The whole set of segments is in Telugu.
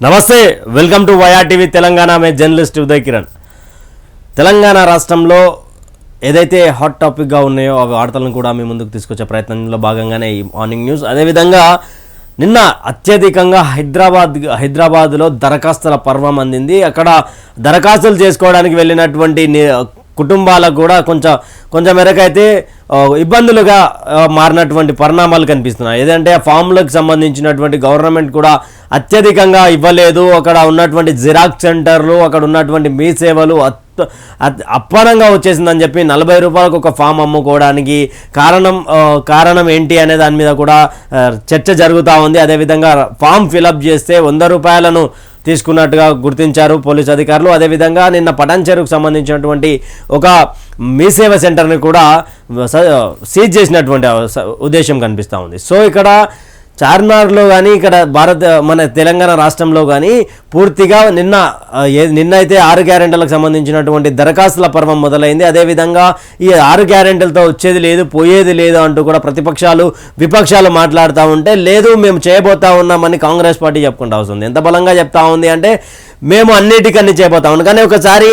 నమస్తే welcome to YR TV Telangana మే జర్నలిస్ట్ ఉదయ్ కిరణ్. తెలంగాణ రాష్ట్రంలో ఏదైతే హాట్ టాపిక్గా ఉన్నాయో ఆ వార్తలను కూడా మీ ముందుకు తీసుకొచ్చే ప్రయత్నంలో భాగంగానే ఈ మార్నింగ్ న్యూస్. అదేవిధంగా నిన్న అత్యధికంగా హైదరాబాద్లో దరఖాస్తుల పర్వం అందింది. అక్కడ దరఖాస్తులు చేసుకోవడానికి వెళ్ళినటువంటి కుటుంబాలకు కూడా కొంచెం మేరకైతే ఇబ్బందులుగా మారినటువంటి పరిణామాలు కనిపిస్తున్నాయి. ఏదంటే ఆ ఫామ్లకు సంబంధించినటువంటి గవర్నమెంట్ కూడా అత్యధికంగా ఇవ్వలేదు. అక్కడ ఉన్నటువంటి జిరాక్స్ సెంటర్లు, అక్కడ ఉన్నటువంటి మీ సేవలు అప్పనంగా వచ్చేసిందని చెప్పి 40 రూపాయలకు ఒక ఫామ్ అమ్ముకోవడానికి కారణం ఏంటి అనే దాని మీద కూడా చర్చ జరుగుతూ ఉంది. అదేవిధంగా ఫామ్ ఫిలప్ చేస్తే 100 రూపాయలను తీసుకున్నట్టుగా గుర్తించారు పోలీసు అధికారులు. అదేవిధంగా నిన్న పటాన్చెరుకు సంబంధించినటువంటి ఒక మీ సేవ సెంటర్ని కూడా సీజ్ చేసినటువంటి ఉద్దేశం కనిపిస్తూ ఉంది. సో ఇక్కడ చార్మినార్లో కానీ ఇక్కడ మన తెలంగాణ రాష్ట్రంలో కానీ పూర్తిగా నిన్న అయితే 6 గ్యారెంటీలకు సంబంధించినటువంటి దరఖాస్తుల పర్వం మొదలైంది. అదేవిధంగా ఈ 6 గ్యారెంటీలతో వచ్చేది లేదు పోయేది లేదు అంటూ కూడా విపక్షాలు మాట్లాడుతూ ఉంటే లేదు మేము చేయబోతా ఉన్నామని కాంగ్రెస్ పార్టీ చెప్పుకుంటూ వస్తుంది. ఎంత బలంగా చెప్తా ఉంది అంటే మేము అన్నిటికన్నీ చేయబోతా ఉన్నాం. కానీ ఒకసారి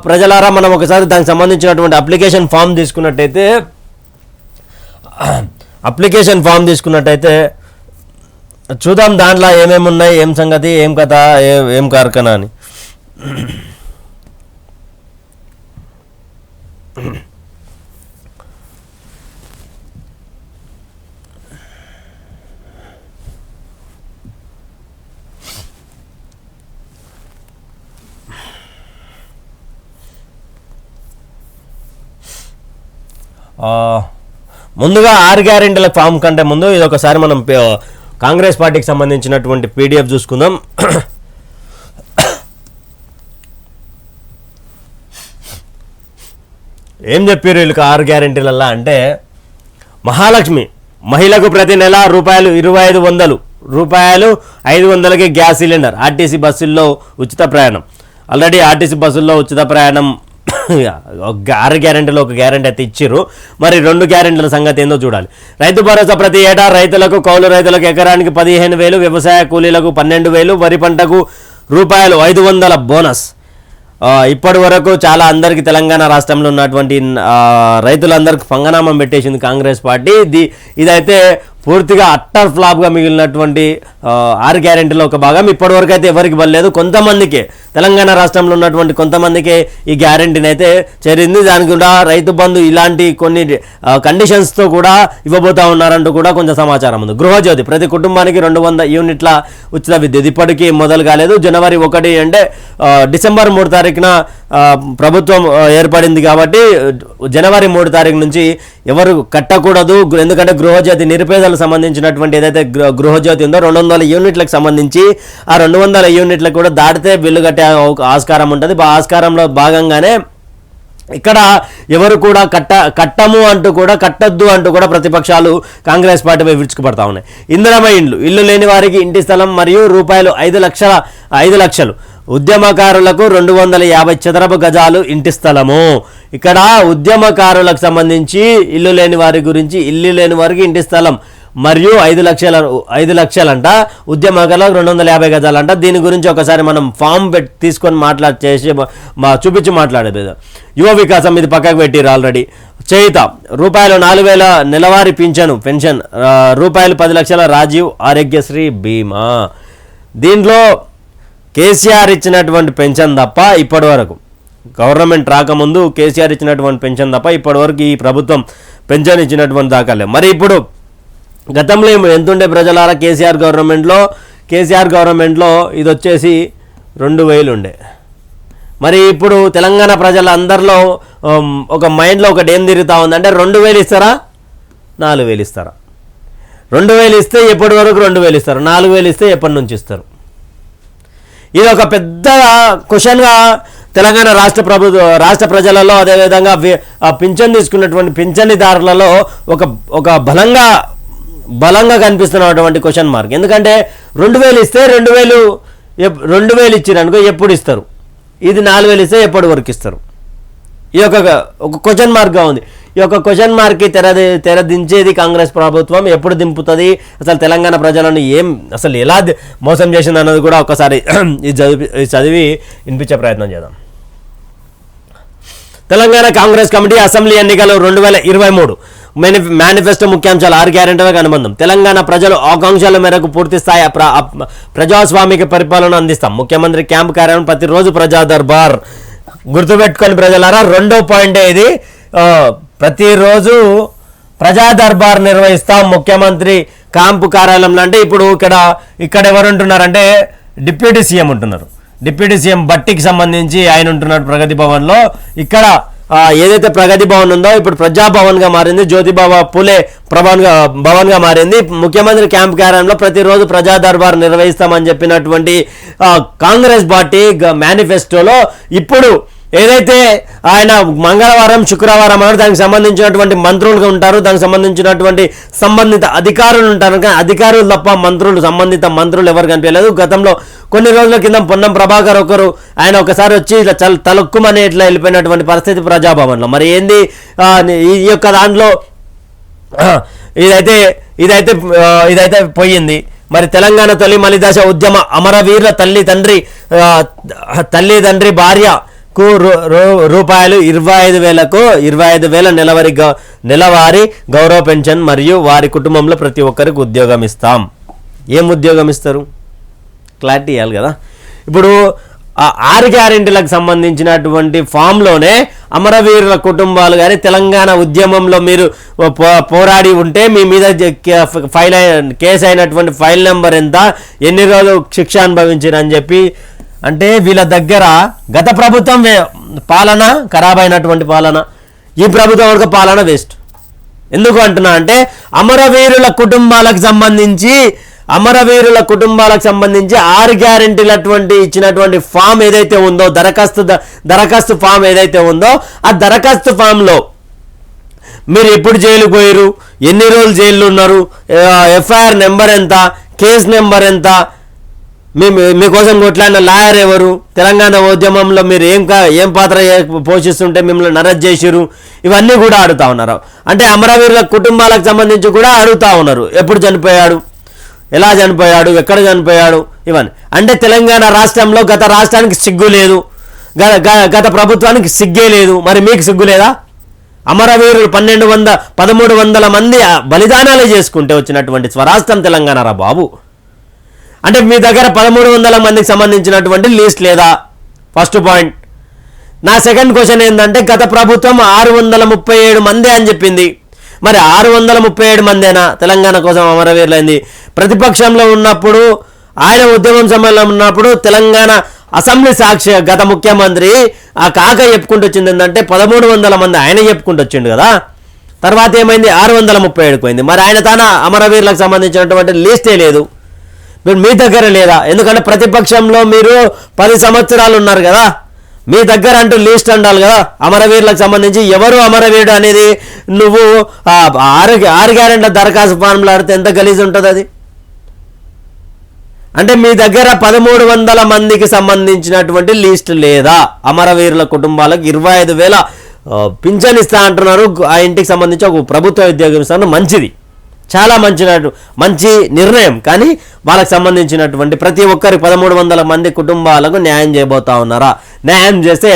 ప్రజలారా మనం ఒకసారి దానికి సంబంధించినటువంటి అప్లికేషన్ ఫామ్ తీసుకున్నట్టయితే చూద్దాం దాంట్లో ఏమేమి ఉన్నాయి, ఏం సంగతి, ఏం కథ, ఏం కార్ఖానా అని. ముందుగా 6 గ్యారెంటీల ఫామ్ కంటే ముందు ఇది ఒకసారి మనం కాంగ్రెస్ పార్టీకి సంబంధించినటువంటి పీడిఎఫ్ చూసుకుందాం. ఏం చెప్పారు వీళ్ళకి 6 గ్యారెంటీలల్లా అంటే మహాలక్ష్మి మహిళకు ప్రతి నెల ₹2500 500కి గ్యాస్ సిలిండర్, ఆర్టీసీ బస్సుల్లో ఉచిత ప్రయాణం. ఆల్రెడీ ఆర్టీసీ బస్సుల్లో ఉచిత ప్రయాణం 6 గ్యారెంటీలో ఒక గ్యారెంటీ అయితే ఇచ్చిర్రు. మరి 2 గ్యారెంటీల సంగతి ఏందో చూడాలి. రైతు భరోసా ప్రతి ఏటా రైతులకు, కౌలు రైతులకు ఎకరానికి 15,000, వ్యవసాయ కూలీలకు 12,000, వరి పంటకు ₹500 బోనస్. ఇప్పటి వరకు చాలా అందరికీ తెలంగాణ రాష్ట్రంలో ఉన్నటువంటి రైతులందరికీ పంగనామం పెట్టేసింది కాంగ్రెస్ పార్టీ. ఇదైతే పూర్తిగా అట్టర్ ఫ్లాప్గా మిగిలినటువంటి 6 గ్యారెంటీలో ఒక భాగం. ఇప్పటివరకు అయితే ఎవరికి బలేదు, కొంతమందికే తెలంగాణ రాష్ట్రంలో ఉన్నటువంటి కొంతమందికే ఈ గ్యారెంటీని అయితే చేరింది. దానికి కూడా రైతు బంధు ఇలాంటి కొన్ని కండిషన్స్తో కూడా ఇవ్వబోతా ఉన్నారంటూ కూడా కొంచెం సమాచారం ఉంది. గృహజ్యోతి ప్రతి కుటుంబానికి 200 యూనిట్ల ఉచిత విద్యుత్ ఇప్పటికీ మొదలు కాలేదు. జనవరి 1 అంటే డిసెంబర్ 3 తారీఖున ప్రభుత్వం ఏర్పడింది కాబట్టి జనవరి 3 తారీఖు నుంచి ఎవరు కట్టకూడదు. ఎందుకంటే గృహజ్యోతి నిరుపేదలకు సంబంధించినటువంటి ఏదైతే గృహజ్యోతి ఉందో 200 యూనిట్లకు సంబంధించి ఆ 200 యూనిట్లకు కూడా దాటితే బిల్లు కట్టే ఆస్కారం ఉంటుంది. ఆస్కారంలో భాగంగానే ఇక్కడ ఎవరు కూడా కట్టము అంటూ కూడా కట్టద్దు అంటూ కూడా ప్రతిపక్షాలు కాంగ్రెస్ పార్టీపై విరుచుకుపడతా ఉన్నాయి. ఇందిరమ్మ ఇల్లు లేని వారికి ఇంటి స్థలం మరియు ₹5 లక్షలు, ఉద్యమకారులకు 250 చదరపు గజాలు ఇంటి స్థలము. ఇక్కడ ఉద్యమకారులకు సంబంధించి ఇల్లు లేని వారికి ఇంటి స్థలం మరియు 5 లక్షలంట, ఉద్యమకారులకు 250 గజాలంట. దీని గురించి ఒకసారి మనం ఫామ్ తీసుకొని చూపించి మాట్లాడేది. యువ వికాసం ఇది పక్కకు పెట్టిరు ఆల్రెడీ. చేయిత ₹4,000 నెలవారీ పెన్షన్ ₹10 లక్షల రాజీవ్ ఆరోగ్యశ్రీ బీమా. దీంట్లో కేసీఆర్ ఇచ్చినటువంటి పెన్షన్ తప్ప ఇప్పటివరకు గవర్నమెంట్ రాకముందు కేసీఆర్ ఇచ్చినటువంటి పెన్షన్ తప్ప ఇప్పటివరకు ఈ ప్రభుత్వం పెన్షన్ ఇచ్చినటువంటి దాఖలే. మరి ఇప్పుడు గతంలో ఎంతుండే ప్రజలారా కేసీఆర్ గవర్నమెంట్లో ఇది వచ్చేసి 2,000 ఉండే. మరి ఇప్పుడు తెలంగాణ ప్రజలందరిలో ఒక మైండ్లో ఒకటి ఏం తిరుగుతూ ఉందంటే 2,000 ఇస్తారా 4,000 ఇస్తారా? 2,000 ఇస్తే ఎప్పటి వరకు 2,000 ఇస్తారు, 4,000 ఇస్తే ఎప్పటి నుంచి ఇస్తారు? ఇది ఒక పెద్ద క్వశ్చన్గా తెలంగాణ రాష్ట్ర ప్రజలలో, అదేవిధంగా పింఛన్ తీసుకున్నటువంటి పింఛన్దారులలో ఒక బలంగా కనిపిస్తున్నటువంటి క్వశ్చన్ మార్క్. ఎందుకంటే 2,000 ఇస్తే 2,000 ఇచ్చిరనుకో ఎప్పుడు ఇస్తారు? ఇది 4,000 ఇస్తే ఎప్పటి వరకు ఇస్తారు? ఈ ఒక క్వశ్చన్ మార్క్గా ఉంది. ఈ యొక్క క్వశ్చన్ మార్క్కి తెరదించేది కాంగ్రెస్ ప్రభుత్వం ఎప్పుడు దింపుతుంది, అసలు తెలంగాణ ప్రజలను అసలు ఎలా మోసం చేసింది అన్నది కూడా ఒకసారి చదివి వినిపించే ప్రయత్నం చేద్దాం. తెలంగాణ కాంగ్రెస్ కమిటీ అసెంబ్లీ ఎన్నికలు 2023 మేనిఫెస్టో ముఖ్యాంశాలు 6 గ్యారెంటీలకు అనుబంధం. తెలంగాణ ప్రజలు ఆకాంక్షల మేరకు పూర్తి స్థాయి ప్రజాస్వామిక పరిపాలన అందిస్తాం. ముఖ్యమంత్రి క్యాంపు కార్యాలయం ప్రతిరోజు ప్రజా దర్బార్. గుర్తుపెట్టుకొని ప్రజలారా, 2వ పాయింట్ ఇది. ప్రతిరోజు ప్రజా దర్బార్ నిర్వహిస్తాం ముఖ్యమంత్రి క్యాంపు కార్యాలయంలో. అంటే ఇక్కడ ఎవరు ఉంటున్నారంటే డిప్యూటీ సీఎం ఉంటున్నారు. డిప్యూటీ సీఎం బట్టికి సంబంధించి ఆయన ఉంటున్నాడు ప్రగతి భవన్లో. ఇక్కడ ఏదైతే ప్రగతి భవన్ ఉందో ఇప్పుడు ప్రజాభవన్గా మారింది, జ్యోతిబాబా పూలే భవన్గా మారింది. ముఖ్యమంత్రి క్యాంప్ కార్యాలయంలో ప్రతిరోజు ప్రజా దర్బార్ నిర్వహిస్తామని చెప్పినటువంటి కాంగ్రెస్ పార్టీ మేనిఫెస్టోలో ఇప్పుడు ఏదైతే ఆయన మంగళవారం శుక్రవారం అని దానికి సంబంధించినటువంటి మంత్రులుగా ఉంటారు, దానికి సంబంధించినటువంటి సంబంధిత అధికారులు ఉంటారు. కానీ అధికారులు తప్ప సంబంధిత మంత్రులు ఎవరు కనిపించలేదు. గతంలో కొన్ని రోజుల కింద పొన్నం ప్రభాకర్ ఆయన ఒకసారి వచ్చి ఇట్లా తలుక్కుమని ఇట్లా వెళ్ళిపోయినటువంటి పరిస్థితి ప్రజాభవన్లో. మరి ఏంది ఈ యొక్క దాంట్లో ఇదైతే పోయింది. మరి తెలంగాణ తొలి మలిదశ ఉద్యమ అమరవీరుల తల్లి తండ్రి భార్య రూపాయలు 25,000 నెలవారీ గౌరవ పెన్షన్ మరియు వారి కుటుంబంలో ప్రతి ఒక్కరికి ఉద్యోగం ఇస్తాం. ఏం ఉద్యోగం ఇస్తారు? క్లారిటీ ఇవ్వాలి కదా. ఇప్పుడు 6 గ్యారెంటీలకు సంబంధించినటువంటి ఫామ్లోనే అమరవీరుల కుటుంబాలు కానీ తెలంగాణ ఉద్యమంలో మీరు పోరాడి ఉంటే మీ మీద కేసు అయినటువంటి ఫైల్ నెంబర్ ఎంత, ఎన్ని రోజులు శిక్ష అనుభవించారని చెప్పి. అంటే వీళ్ళ దగ్గర గత ప్రభుత్వం పాలన ఖరాబ్ అయినటువంటి పాలన, ఈ ప్రభుత్వం వరకు పాలన వేస్ట్. ఎందుకు అంటున్నా అంటే అమరవీరుల కుటుంబాలకు సంబంధించి 6 గ్యారెంటీలు ఇచ్చినటువంటి ఫామ్ ఏదైతే ఉందో, దరఖాస్తు ఫామ్ ఏదైతే ఉందో, ఆ దరఖాస్తు ఫామ్లో మీరు ఎప్పుడు జైలుకు పోయారు, ఎన్ని రోజులు జైల్లో ఉన్నారు, ఎఫ్ఐఆర్ నెంబర్ ఎంత, కేసు నెంబర్ ఎంత, మీకోసం కొట్లాడిన లాయర్ ఎవరు, తెలంగాణ ఉద్యమంలో మీరు ఏం పాత్ర పోషిస్తుంటే మిమ్మల్ని అరెస్ట్ చేసిరు, ఇవన్నీ కూడా అడుగుతా ఉన్నారు. అంటే అమరవీరుల కుటుంబాలకు సంబంధించి కూడా అడుగుతా ఉన్నారు. ఎప్పుడు చనిపోయాడు, ఎలా చనిపోయాడు, ఎక్కడ చనిపోయాడు, ఇవన్నీ. అంటే తెలంగాణ రాష్ట్రంలో గత రాష్ట్రానికి సిగ్గు లేదు, గత ప్రభుత్వానికి సిగ్గే లేదు. మరి మీకు సిగ్గు లేదా? అమరవీరులు 1300 మంది బలిదానాలు చేసుకుంటే వచ్చినటువంటి స్వరాష్ట్రం తెలంగాణ రా బాబు. అంటే మీ దగ్గర 1300 మందికి సంబంధించినటువంటి లిస్ట్ లేదా? First point. నా సెకండ్ క్వశ్చన్ ఏంటంటే గత ప్రభుత్వం 637 మంది అని చెప్పింది. మరి 637 మందేనా తెలంగాణ కోసం అమరవీరులైంది? ప్రతిపక్షంలో ఉన్నప్పుడు ఆయన ఉద్యమం సమయంలో ఉన్నప్పుడు తెలంగాణ అసెంబ్లీ సాక్షి గత ముఖ్యమంత్రి ఆ కాక చెప్పుకుంటూ వచ్చింది ఏంటంటే 1300 మంది ఆయన చెప్పుకుంటూ వచ్చిండు కదా. తర్వాత ఏమైంది? 637 పోయింది. మరి ఆయన తన అమరవీరులకు సంబంధించినటువంటి లిస్టే లేదు, మీ దగ్గర లేదా? ఎందుకంటే ప్రతిపక్షంలో మీరు 10 సంవత్సరాలు ఉన్నారు కదా, మీ దగ్గర అంటూ లిస్ట్ ఉండాలి కదా. అమరవీరులకు సంబంధించి ఎవరు అమరవీరుడు అనేది నువ్వు 6 గ్యారెంటీల దరఖాస్తు ఫార్ములా ఆడితే ఎంత గలీజ్ ఉంటుంది అది. అంటే మీ దగ్గర 1300 మందికి సంబంధించినటువంటి లిస్ట్ లేదా? అమరవీరుల కుటుంబాలకు 25,000 పింఛన్ ఇస్తా అంటున్నారు. ఆ ఇంటికి సంబంధించి ఒక ప్రభుత్వ ఉద్యోగం ఇస్తాను, మంచిది, చాలా మంచి నిర్ణయం. కానీ వాళ్ళకి సంబంధించినటువంటి ప్రతి ఒక్కరికి 1300 మంది కుటుంబాలకు న్యాయం చేయబోతా ఉన్నారా? న్యాయం చేస్తే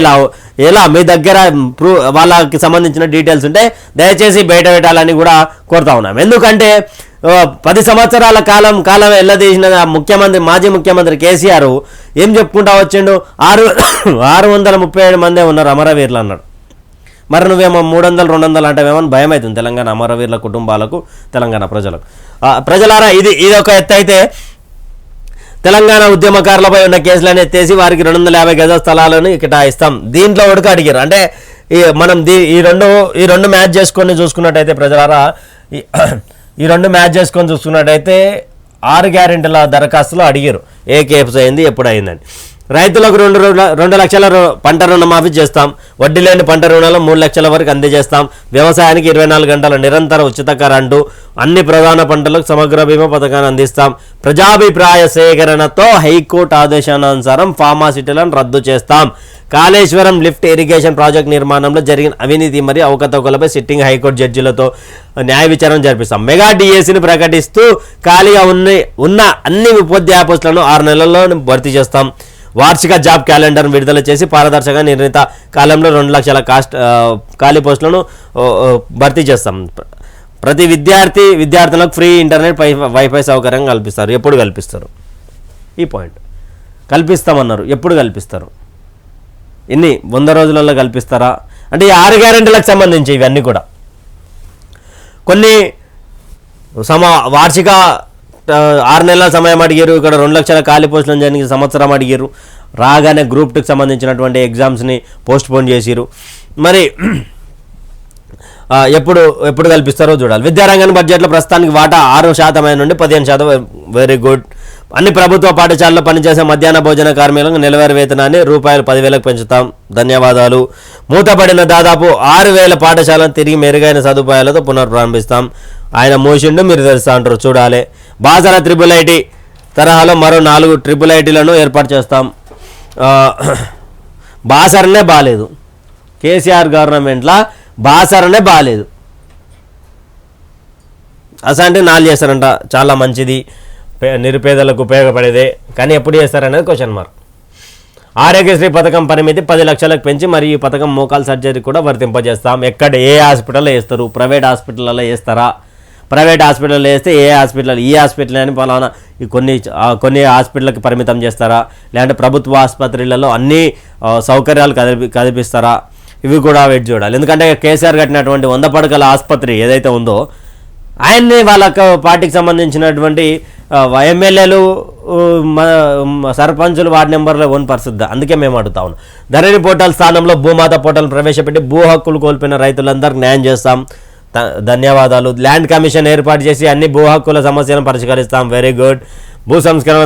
ఎలా మీ దగ్గర వాళ్ళకి సంబంధించిన డీటెయిల్స్ ఉంటే దయచేసి బయట పెట్టాలని కూడా కోరుతా ఉన్నాం. ఎందుకంటే 10 సంవత్సరాల కాలం వెళ్ళదీసిన మాజీ ముఖ్యమంత్రి కేసీఆర్ ఏం చెప్పుకుంటా వచ్చిండు? 637 మందే ఉన్నారు అమరవీరులు అన్నాడు. మరి నువ్వేమో 300, 200 అంటేవేమో భయం అవుతుంది తెలంగాణ అమరవీరుల కుటుంబాలకు, తెలంగాణ ప్రజలారా. ఇది ఒక ఎత్తు అయితే తెలంగాణ ఉద్యమకారులపై ఉన్న కేసులను ఎత్తేసి వారికి 250 గజ స్థలాలను కేటాయిస్తాం. దీంట్లో ఉడక అడిగారు. అంటే మనం ఈ రెండు మ్యాచ్ చేసుకొని చూసుకున్నట్టయితే ప్రజలారా, ఈ 2 మ్యాచ్ చేసుకొని చూసుకున్నట్టయితే 6 గ్యారెంటీల దరఖాస్తులు అడిగారు ఏ కేసు అయింది, ఎప్పుడు అయిందని. రైతులకు 2 లక్షల పంట రుణమాఫీ చేస్తాం. వడ్డీ లేని పంట రుణాలు 3 లక్షల వరకు అందజేస్తాం. వ్యవసాయానికి 24 గంటల నిరంతర ఉచిత కరెంటు, అన్ని ప్రధాన పంటలకు సమగ్ర బీమా పథకాన్ని అందిస్తాం. ప్రజాభిప్రాయ సేకరణతో హైకోర్టు ఆదేశానుసారం ఫార్మాసిటీలను రద్దు చేస్తాం. కాళేశ్వరం లిఫ్ట్ ఇరిగేషన్ ప్రాజెక్ట్ నిర్మాణంలో జరిగిన అవినీతి మరియు అవకతవకలపై సిట్టింగ్ హైకోర్టు జడ్జిలతో న్యాయ విచారణ జరిపిస్తాం. మెగా డిఎస్సిని ప్రకటిస్తూ ఖాళీగా ఉన్న అన్ని ఉపాధ్యాయ పోస్టులను 6 నెలల్లో భర్తీ చేస్తాం. వార్షిక జాబ్ క్యాలెండర్ విడుదల చేసి పారదర్శక నిర్ణీత కాలంలో 2 లక్షల ఖాళీ పోస్టులను భర్తీ చేస్తాం. ప్రతి విద్యార్థులకు ఫ్రీ ఇంటర్నెట్ వైఫై సౌకర్యం కల్పిస్తారు. ఎప్పుడు కల్పిస్తారు? ఈ పాయింట్ కల్పిస్తామన్నారు. ఎప్పుడు కల్పిస్తారు? 100 రోజులలో కల్పిస్తారా? అంటే ఈ 6 గ్యారెంటీలకు సంబంధించి ఇవన్నీ కూడా కొన్ని వార్షిక 6 నెలల సమయం అడిగారు. ఇక్కడ 2 లక్షల ఖాళీ పోస్టులను జరిగిన సంవత్సరం అడిగారు. రాగానే గ్రూప్ 2కి సంబంధించినటువంటి ఎగ్జామ్స్ని పోస్ట్పోన్ చేసిరు. మరి ఎప్పుడు కల్పిస్తారో చూడాలి. విద్యారంగాన్ని బడ్జెట్లో ప్రస్తుతానికి వాటా 6% నుండి 15%. Very good. అన్ని ప్రభుత్వ పాఠశాలలో పనిచేసే మధ్యాహ్న భోజన కార్మికులకు నెలవారీ వేతనాన్ని ₹10,000 పెంచుతాం. ధన్యవాదాలు. మూతపడిన దాదాపు 6,000 పాఠశాలను తిరిగి మెరుగైన సదుపాయాలతో పునఃప్రారంభిస్తాం. ఆయన మోసిండు, మీరు తెలుసా అంటారు, చూడాలి. బాసర IIIT తరహాలో మరో 4 IIITలను ఏర్పాటు చేస్తాం. బాసరనే బాలేదు. కేసీఆర్ గవర్నమెంట్లో బాసరనే బాలేదు. అసంటే 4 చేస్తారంట. చాలా మంచిది, నిరుపేదలకు ఉపయోగపడేదే. కానీ ఎప్పుడు చేస్తారనేది క్వశ్చన్ మార్క్. ఆరోగ్యశ్రీ పథకం పరిమితి 10 లక్షలకు పెంచి మరియు ఈ పథకం మోకాల్ సర్జరీ కూడా వర్తింపజేస్తాం. ఎక్కడ ఏ హాస్పిటల్లో వేస్తారు? ప్రైవేట్ హాస్పిటల్లో వేస్తారా? ప్రైవేట్ హాస్పిటల్లో వేస్తే ఈ హాస్పిటల్ అని పలానా కొన్ని హాస్పిటల్కి పరిమితం చేస్తారా? లేదంటే ప్రభుత్వ ఆసుపత్రులలో అన్ని సౌకర్యాలు కల్పిస్తారా? ఇవి కూడా వెయిట్ చూడాలి. ఎందుకంటే కేసీఆర్ కట్టినటువంటి 100 పడకల ఆసుపత్రి ఏదైతే ఉందో ఆయన్ని వాళ్ళ పార్టీకి సంబంధించినటువంటి ఎమ్మెల్యేలు, సర్పంచులు, వార్డు మెంబర్లు ఓన్ పరిస్థితి. అందుకే మేము అడుగుతా ఉన్నాం. ధరణి పోర్టల్ స్థానంలో భూమాత పోర్టల్ ప్రవేశపెట్టి భూ హక్కులు కోల్పోయిన రైతులందరికీ న్యాయం చేస్తాం. ధన్యవాదాలు. ల్యాండ్ కమిషన్ ఏర్పాటు చేసి అన్ని భూ హక్కుల సమస్యలను పరిష్కరిస్తాం. Very good. భూ సంస్కరణ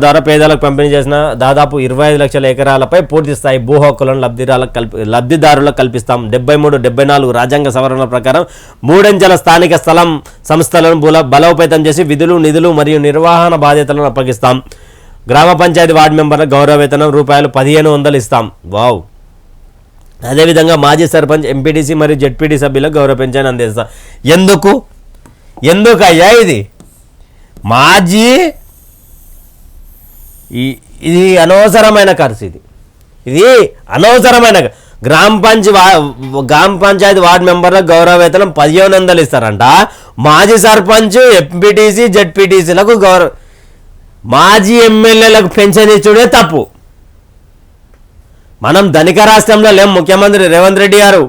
ద్వారా పేదలకు పంపిణీ చేసిన దాదాపు 25 లక్షల ఎకరాలపై పూర్తి స్థాయి భూ హక్కులను లబ్ధిదారులకు కల్పిస్తాం. 73, 74 రాజ్యాంగ సవరణల ప్రకారం 3 అంచెల స్థానిక సంస్థలను బలోపేతం చేసి విధులు, నిధులు మరియు నిర్వహణ బాధ్యతలను అప్పగిస్తాం. గ్రామ పంచాయతీ వార్డు మెంబర్ల గౌరవ వేతనం ₹1,500 ఇస్తాం. వావ్. అదేవిధంగా మాజీ సర్పంచ్, ఎంపీటీసీ మరియు జెడ్పీటీ సభ్యులకు గౌరవ పెన్షన్ అందిస్తాం. ఎందుకు అయ్యా ఇది? ఇది అనవసరమైన ఖర్చు. ఇది అనవసరమైన. గ్రామ పంచాయతీ వార్డు మెంబర్లకు గౌరవ వేతనం 1,500 ఇస్తారంట. మాజీ సర్పంచ్, ఎంపీటీసీ, జెడ్పీటీసీలకు మాజీ ఎమ్మెల్యేలకు పెన్షన్ ఇచ్చుడే తప్పు. మనం ధనిక రాష్ట్రంలో లేం. ముఖ్యమంత్రి రేవంత్ రెడ్డి గారు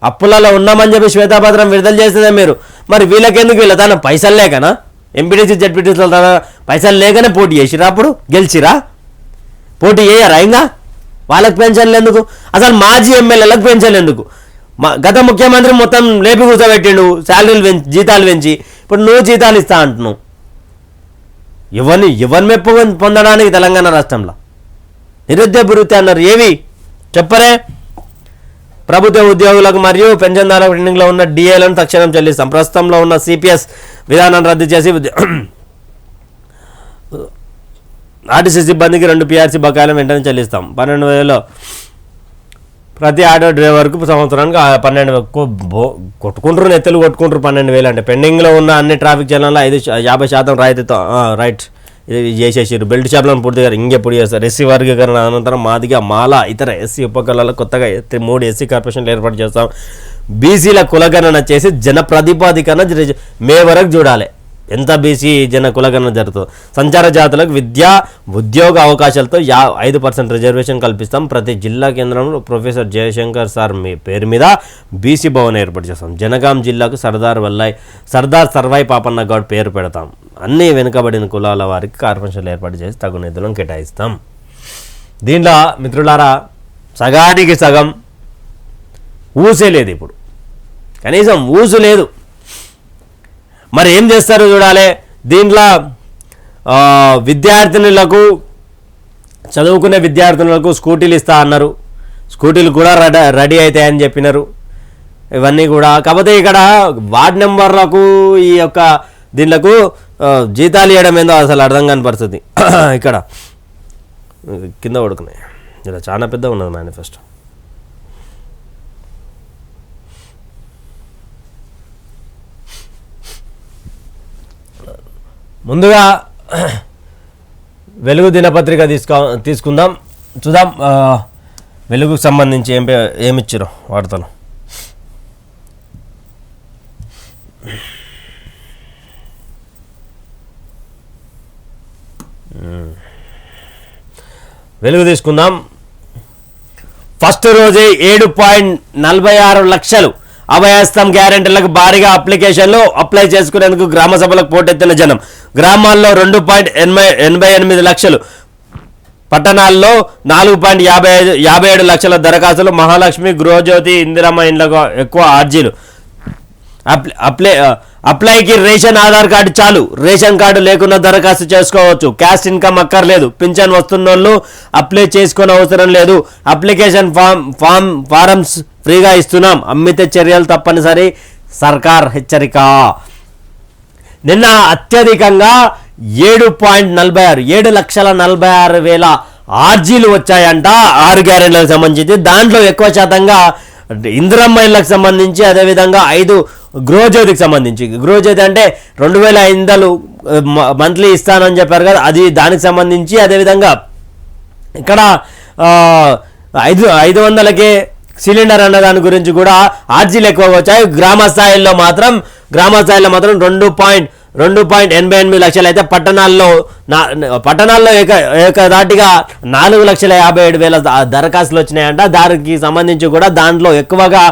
అప్పులలో ఉన్నామని చెప్పి శ్వేతాపత్రం విడుదల చేసేదే మీరు. మరి వీళ్ళకెందుకు? వీళ్ళ తన పైసలు లేకనా? ఎంపీటీసీ, జెడ్పీటీసీలు తన పైసలు లేకనే పోటీ చేసిరా? అప్పుడు గెలిచిరా? పోటీ చేయరా? ఇంకా వాళ్ళకి పెన్షన్లు ఎందుకు? అసలు మాజీ ఎమ్మెల్యేలకు పెన్షన్లు ఎందుకు? గత ముఖ్యమంత్రి మొత్తం లేపి కూర్చోబెట్టిండు, శాలరీలు జీతాలు పెంచి. ఇప్పుడు నువ్వు జీతాలు ఇస్తా అంటున్నావు. ఎవరిని మెప్పు పొందడానికి తెలంగాణ రాష్ట్రంలో నిరుద్యోగ వృత్తి అన్నారు. ఏవి చెప్పరే? ప్రభుత్వ ఉద్యోగులకు మరియు పెన్షన్దారులకు పెండింగ్లో ఉన్న డిఏలను తక్షణం చెల్లిస్తాం. ప్రస్తుతంలో ఉన్న సిపిఎస్ విధానాన్ని రద్దు చేసి ఆర్టీసీ సిబ్బందికి 2 PRC బకాయిలను వెంటనే చెల్లిస్తాం. 12,000 ప్రతి ఆటో డ్రైవర్కు సంవత్సరానికి 12,000 కొట్టుకుంటారు, నెత్తలు కొట్టుకుంటారు. 12,000 అంటే పెండింగ్లో ఉన్న అన్ని ట్రాఫిక్ చలనాల్లో 50% రాయితీతో రైట్ ఇది చేసేసారు. బెల్ట్ షాప్లను పూర్తిగా ఇంకెప్పుడు చేస్తారు. ఎస్సీ వర్గీకరణ అనంతరం మాదిగా మాల ఇతర ఎస్సీ ఉపకులాల్లో కొత్తగా 3 ఎస్సీ కార్పొరేషన్లు ఏర్పాటు చేస్తాం. బీసీల కులగణన చేసి జన ప్రతిపాదికన మే వరకు చూడాలి ఎంత బీసీ జన కులగణన జరుగుతుంది. సంచార జాతులకు విద్యా ఉద్యోగ అవకాశాలతో 5% రిజర్వేషన్ కల్పిస్తాం. ప్రతి జిల్లా కేంద్రంలో ప్రొఫెసర్ జయశంకర్ సార్ పేరు మీద బీసీ భవన్ ఏర్పాటు చేస్తాం. జనగాం జిల్లాకు సర్దార్ సర్వాయి పాపన్న గౌడ్ పేరు పెడతాం. అన్ని వెనుకబడిన కులాల వారికి కార్పొరేషన్లు ఏర్పాటు చేసి తగు నిధులను కేటాయిస్తాం. దీంట్లో మిత్రులారా సగానికి సగం ఊసే లేదు. ఇప్పుడు కనీసం ఊసు లేదు. మరి ఏం చేస్తారో చూడాలి. దీంట్లో విద్యార్థినులకు చదువుకునే విద్యార్థులకు స్కూటీలు ఇస్తా అన్నారు. స్కూటీలు కూడా రెడీ అవుతాయని చెప్పినారు. ఇవన్నీ కూడా కాకపోతే ఇక్కడ వార్డ్ నెంబర్లకు ఈ యొక్క దీనికి జీతాలు ఇవ్వడం ఏందో అసలు అర్థం కాని పరిస్థితి. ఇక్కడ కింద పడుకున్నాయి, ఇలా చాలా పెద్ద ఉన్నది మేనిఫెస్టో. ముందుగా వెలుగు దినపత్రిక తీసుకుందాం, చూద్దాం వెలుగుకు సంబంధించి ఏమిచ్చారో వార్తలు. వెలుగు తీసుకుందాం. ఫస్ట్ రోజే 7.46 లక్షలు అభయహస్తం గ్యారెంటీలకు భారీగా అప్లికేషన్లు అప్లై చేసుకునేందుకు గ్రామ సభలకు పోటెత్తిన జనం. గ్రామాల్లో 2.87 లక్షలు, పట్టణాల్లో 4.57 లక్షల దరఖాస్తులు. మహాలక్ష్మి, గృహజ్యోతి, ఇందిరమ్మ ఇండ్లకు ఎక్కువ అర్జీలు. అప్లైకి రేషన్ ఆధార్ కార్డు చాలు, రేషన్ కార్డు లేకుండా దరఖాస్తు చేసుకోవచ్చు. క్యాష్ ఇన్కమ్ అక్కర్లేదు, పింఛన్ వస్తున్నోళ్ళు అప్లై చేసుకునే అవసరం లేదు. అప్లికేషన్ ఫారమ్స్ ఫ్రీగా ఇస్తున్నాం, అమ్మితే చర్యలు తప్పనిసరి, సర్కార్ హెచ్చరిక. నిన్న అత్యధికంగా 7,46,7,46,000 ఆర్జీలు వచ్చాయంట 6 గ్యారెంటీలకు సంబంధించి. దాంట్లో ఎక్కువ శాతంగా ఇందిరమ్మ ఇళ్ళకి సంబంధించి, అదేవిధంగా 5 గృహజ్యోతికి సంబంధించి. గృహజ్యోతి అంటే 2,500 మంత్లీ ఇస్తానని చెప్పారు కదా, అది దానికి సంబంధించి. అదేవిధంగా ఇక్కడ 500కే సిలిండర్ అన్న దాని గురించి కూడా ఆర్జీలు ఎక్కువగా వచ్చాయి. గ్రామ స్థాయిలో మాత్రం 2.88 లక్షలు అయితే పట్టణాల్లో ఏకదాటిగా 4,57,000 దరఖాస్తులు వచ్చినాయంట. దానికి సంబంధించి కూడా దాంట్లో ఎక్కువగా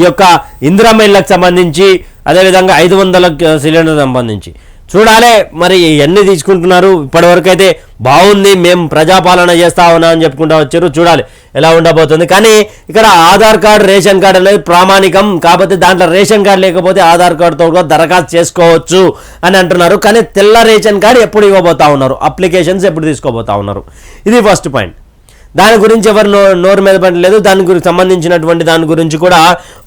ఈ యొక్క ఇందిరమ్మ ఇళ్ళకి సంబంధించి, అదేవిధంగా 500 సిలిండర్ సంబంధించి. చూడాలి మరి ఎన్ని తీసుకుంటున్నారు. ఇప్పటివరకు అయితే బాగుంది, మేము ప్రజాపాలన చేస్తా ఉన్నాం అని చెప్పుకుంటూ వచ్చారు. చూడాలి ఎలా ఉండబోతుంది. కానీ ఇక్కడ ఆధార్ కార్డు, రేషన్ కార్డు అనేది ప్రామాణికం. కాకపోతే దాంట్లో రేషన్ కార్డు లేకపోతే ఆధార్ కార్డుతో కూడా దరఖాస్తు చేసుకోవచ్చు అని అంటున్నారు. కానీ తెల్ల రేషన్ కార్డు ఎప్పుడు ఇవ్వబోతా ఉన్నారు, అప్లికేషన్స్ ఎప్పుడు తీసుకోబోతా ఉన్నారు, ఇది ఫస్ట్ పాయింట్. దాని గురించి ఎవరు నోరు మీద పడలేదు. దాని గురించి సంబంధించినటువంటి దాని గురించి కూడా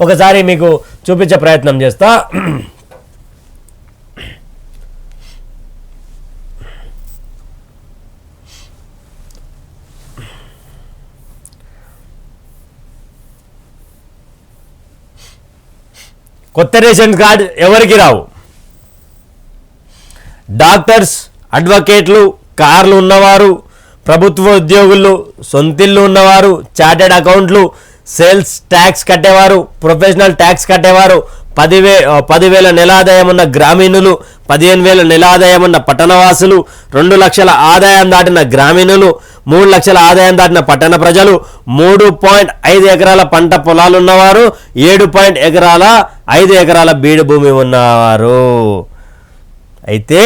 ఒకసారి మీకు చూపించే ప్రయత్నం చేస్తా. కొత్త రేషన్ కార్డు ఎవరికి రావు? డాక్టర్స్, అడ్వకేట్లు, కార్లు ఉన్నవారు, ప్రభుత్వ ఉద్యోగులు, సొంతిల్లు ఉన్నవారు, చార్టెడ్ అకౌంట్లు, సేల్స్ ట్యాక్స్ కట్టేవారు, ప్రొఫెషనల్ ట్యాక్స్ కట్టేవారు, 10,000 నెల ఆదాయం ఉన్న గ్రామీణులు, 15,000 నెల ఆదాయం ఉన్న పట్టణవాసులు, 2 లక్షల ఆదాయం దాటిన గ్రామీణులు, 3 లక్షల ఆదాయం దాటిన పట్టణ ప్రజలు, 3.5 ఎకరాల పంట పొలాలు ఉన్నవారు, 7.5 ఎకరాల బీడు భూమి ఉన్నవారు. అయితే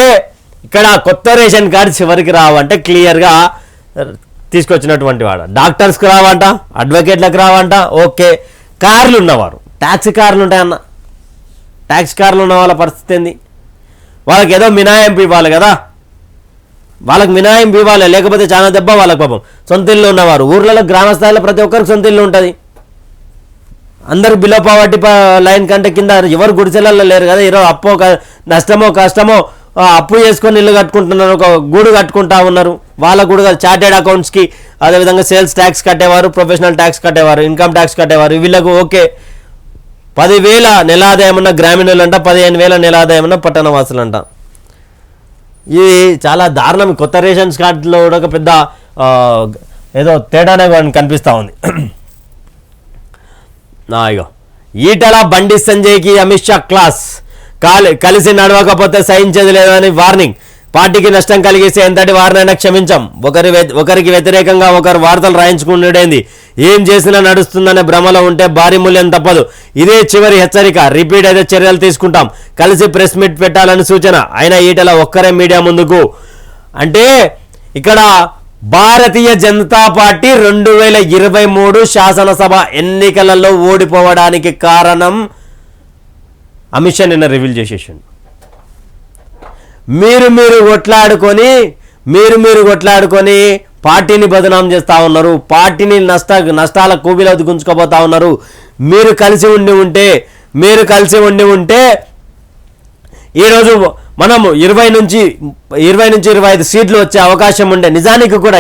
ఇక్కడ కొత్త రేషన్ కార్డు చివరికి రావంటే క్లియర్గా తీసుకొచ్చినటువంటి వాడు. డాక్టర్స్కి రావంట, అడ్వకేట్లకు రావంట, ఓకే. కార్లు ఉన్నవారు, ట్యాక్సీ కార్లు ఉంటాయన్న, ట్యాక్సీ కార్లు ఉన్న వాళ్ళ పరిస్థితి ఏంది? వాళ్ళకి ఏదో మినహాయింపు ఇవ్వాలి కదా, వాళ్ళకి మినహాయింపు ఇవ్వాలి, లేకపోతే చాలా దెబ్బ వాళ్ళకి. పాపం సొంత ఇల్లు ఉన్నవారు, ఊర్లలో గ్రామ స్థాయిలో ప్రతి ఒక్కరికి సొంత ఇల్లు ఉంటుంది. అందరు బిలో పావర్టీ లైన్ కంటే కింద ఎవరు గుడిసెలలో లేరు కదా. ఈరోజు అప్పో నష్టమో కష్టమో అప్పు చేసుకొని ఇల్లు కట్టుకుంటున్నారు, ఒక గూడు కట్టుకుంటా ఉన్నారు. వాళ్ళ గూడు చార్టెడ్ అకౌంట్స్కి, అదేవిధంగా సేల్స్ ట్యాక్స్ కట్టేవారు, ప్రొఫెషనల్ ట్యాక్స్ కట్టేవారు, ఇన్కమ్ ట్యాక్స్ కట్టేవారు. వీళ్ళకు ఓకే. 10,000 నెల ఆదాయం ఉన్న గ్రామీణులు అంట, 15,000 నెల ఆదాయం ఉన్న పట్టణవాసులు అంట. ఇది చాలా దారుణం. కొత్త రేషన్స్ కార్డులో కూడా ఒక పెద్ద ఏదో తేడానే కనిపిస్తూ ఉంది. ఇగో ఈటల బండి సంజయ్కి అమిత్ షా క్లాస్, కలిసి నడవకపోతే సహించేది లేదని వార్నింగ్. పార్టీకి నష్టం కలిగిస్తే ఎంతటి వారినైనా క్షమించాం. ఒకరికి వ్యతిరేకంగా ఒకరు వార్తలు రాయించుకునేది, ఏం చేసినా నడుస్తుందనే భ్రమలో ఉంటే భారీ మూల్యం తప్పదు. ఇదే చివరి హెచ్చరిక, రిపీట్ అయితే చర్యలు తీసుకుంటాం. కలిసి ప్రెస్ మీట్ పెట్టాలని సూచన. అయినా ఈటల ఒక్కరే మీడియా ముందుకు. అంటే ఇక్కడ భారతీయ జనతా పార్టీ 2023 శాసనసభ ఎన్నికలలో ఓడిపోవడానికి కారణం అమిత్ షా నిన్న రివీల్ చేసేసిండు. మీరు కొట్లాడుకొని పార్టీని బదనాం చేస్తూ ఉన్నారు, పార్టీని నష్టాల కూబీలోకి గుంజుకోబోతా ఉన్నారు. మీరు కలిసి ఉండి ఉంటే ఈరోజు మనము 20 నుంచి 25 సీట్లు వచ్చే అవకాశం ఉండే. నిజానికి కూడా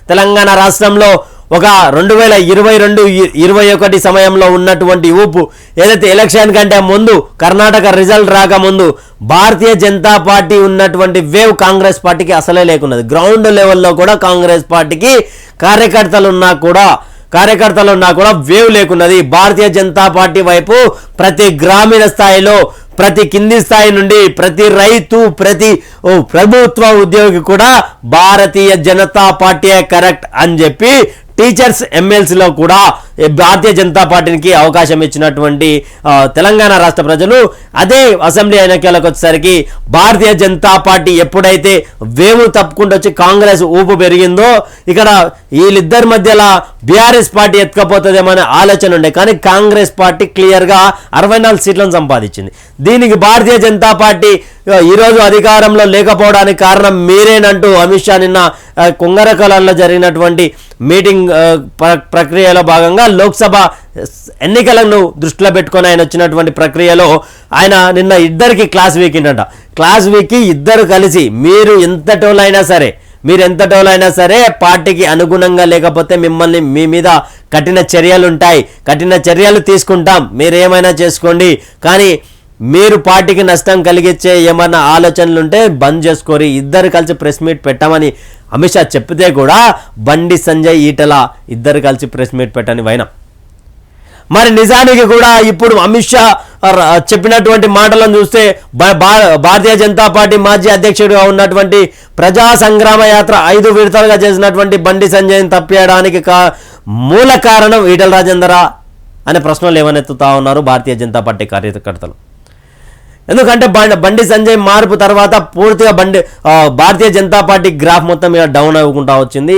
తెలంగాణ రాష్ట్రంలో ఒక 2022-21 సమయంలో ఉన్నటువంటి ఊపు ఏదైతే ఎలక్షన్ కంటే ముందు కర్ణాటక రిజల్ట్ రాకముందు భారతీయ జనతా పార్టీ ఉన్నటువంటి వేవ్ కాంగ్రెస్ పార్టీకి అసలే లేకున్నది. గ్రౌండ్ లెవెల్లో కూడా కాంగ్రెస్ పార్టీకి కార్యకర్తలు ఉన్నా కూడా వేవ్ లేకున్నది. భారతీయ జనతా పార్టీ వైపు ప్రతి గ్రామీణ స్థాయిలో, ప్రతి కింది స్థాయి నుండి, ప్రతి రైతు, ప్రతి ప్రభుత్వ ఉద్యోగి కూడా భారతీయ జనతా పార్టీ కరెక్ట్ అని చెప్పి టీచర్స్ ఎమ్మెల్సీలో కూడా భారతీయ జనతా పార్టీకి అవకాశం ఇచ్చినటువంటి తెలంగాణ రాష్ట్ర ప్రజలు అదే అసెంబ్లీ ఎన్నికలకు వచ్చేసరికి భారతీయ జనతా పార్టీ ఎప్పుడైతే వేవు తప్పుకుంటూ వచ్చి కాంగ్రెస్ ఊపు పెరిగిందో ఇక్కడ వీళ్ళిద్దరి మధ్యలో బీఆర్ఎస్ పార్టీ ఎత్తుకపోతుందేమో అనే ఆలోచన ఉండే. కానీ కాంగ్రెస్ పార్టీ క్లియర్గా 64 సీట్లను సంపాదించింది. దీనికి భారతీయ జనతా పార్టీ ఈరోజు అధికారంలో లేకపోవడానికి కారణం మీరేనంటూ అమిత్ షా నిన్న కుంగరకలలో జరిగినటువంటి మీటింగ్ ప్రక్రియలో భాగంగా లోక్సభ ఎన్నికలను దృష్టిలో పెట్టుకొని ఆయన వచ్చినటువంటి ప్రక్రియలో ఆయన నిన్న ఇద్దరికి క్లాస్ వీకిండట. క్లాస్ వీక్కి ఇద్దరు కలిసి మీరు ఎంతటోలైనా సరే పార్టీకి అనుగుణంగా లేకపోతే మీ మీద కఠిన చర్యలు ఉంటాయి, కఠిన చర్యలు తీసుకుంటాం, మీరేమైనా చేసుకోండి, కానీ మీరు పార్టీకి నష్టం కలిగించే ఏమన్నా ఆలోచనలు ఉంటే బంద్ చేసుకోరి, ఇద్దరు కలిసి ప్రెస్ మీట్ పెట్టామని అమిత్ షా చెప్తే కూడా బండి సంజయ్ ఈటల ఇద్దరు కలిసి ప్రెస్ మీట్ పెట్టని వైనం. మరి నిజానికి కూడా ఇప్పుడు అమిత్ షా చెప్పినటువంటి మాటలను చూస్తే భారతీయ జనతా పార్టీ మాజీ అధ్యక్షుడిగా ఉన్నటువంటి ప్రజా సంగ్రామ యాత్ర 5 విడతలుగా చేసినటువంటి బండి సంజయ్ని తప్పియడానికి మూల కారణం ఈటల రాజేందరా అనే ప్రశ్నలు ఏమనెత్తుతా ఉన్నారు భారతీయ జనతా పార్టీ కార్యకర్తలు. ఎందుకంటే బండి సంజయ్ మార్పు తర్వాత పూర్తిగా భారతీయ జనతా పార్టీ గ్రాఫ్ మొత్తం మీద డౌన్ అవ్వకుండా వచ్చింది.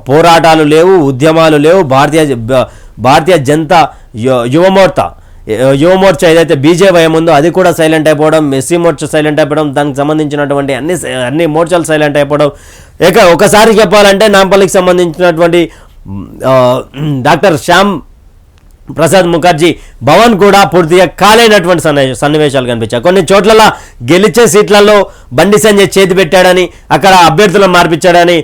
పోరాటాలు లేవు, ఉద్యమాలు లేవు. భారతీయ జనతా యువమోర్చా ఏదైతే బీజేవైఎం ఉందో అది కూడా సైలెంట్ అయిపోవడం, ఎస్సీ మోర్చా సైలెంట్ అయిపోవడం, దానికి సంబంధించినటువంటి అన్ని మోర్చాలు సైలెంట్ అయిపోవడం. ఒకసారి చెప్పాలంటే నాంపల్లికి సంబంధించినటువంటి డాక్టర్ శ్యామ్ ప్రసాద్ ముఖర్జీ భవన్ కూడా పూర్తిగా కాలైనటువంటి సన్నివేశాలు కనిపించాయి. కొన్ని చోట్ల గెలిచే సీట్లలో బండి సంజయ్ చేతి పెట్టాడని, అక్కడ అభ్యర్థులను మార్పించాడని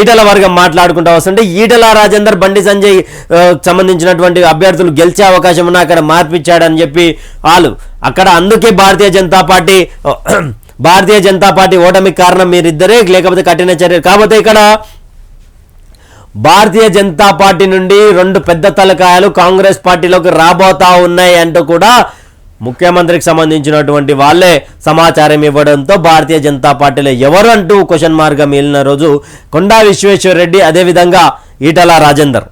ఈటల వర్గం మాట్లాడుకుంటూ వస్తుంటే ఈటల రాజేందర్ బండి సంజయ్ సంబంధించినటువంటి అభ్యర్థులు గెలిచే అవకాశం ఉన్నా అక్కడ మార్పించాడని చెప్పి వాళ్ళు అక్కడ అందుకే భారతీయ జనతా పార్టీ ఓటమికి కారణం మీరిద్దరే, లేకపోతే కఠిన చర్య. కాకపోతే ఇక్కడ భారతీయ జనతా పార్టీ నుండి 2 పెద్ద తలకాయలు కాంగ్రెస్ పార్టీలోకి రాబోతా ఉన్నాయి అంటూ కూడా ముఖ్యమంత్రికి సంబంధించినటువంటి వాళ్ళే సమాచారం ఇవ్వడంతో భారతీయ జనతా పార్టీలో ఎవరు అంటూ క్వశ్చన్ మార్గం మిగిలిన రోజు కొండా విశ్వేశ్వర్ రెడ్డి, అదేవిధంగా ఈటల రాజేందర్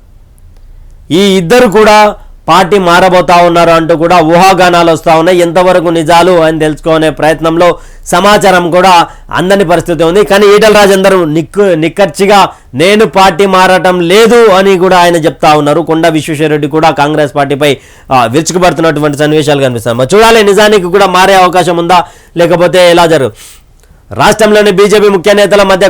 ఈ ఇద్దరు కూడా పార్టీ మారబోతా ఉన్నారు అంటూ కూడా ఊహాగానాలు వస్తూ ఉన్నాయి. ఎంతవరకు నిజాలు అని తెలుసుకునే ప్రయత్నంలో సమాచారం కూడా అందని పరిస్థితి ఉంది. కానీ ఈటల రాజేందర్ నిక్కచ్చిగా నేను పార్టీ మారటం లేదు అని కూడా ఆయన చెప్తా ఉన్నారు. కొండా విశ్వేశ్వరరెడ్డి కూడా కాంగ్రెస్ పార్టీపై విరుచుకుపడుతున్నటువంటి సన్నివేశాలు కనిపిస్తాయి. చూడాలి నిజానికి కూడా మారే అవకాశం ఉందా లేకపోతే ఎలా రాష్ట్రంలోని బీజేపీ ముఖ్య నేతల మధ్య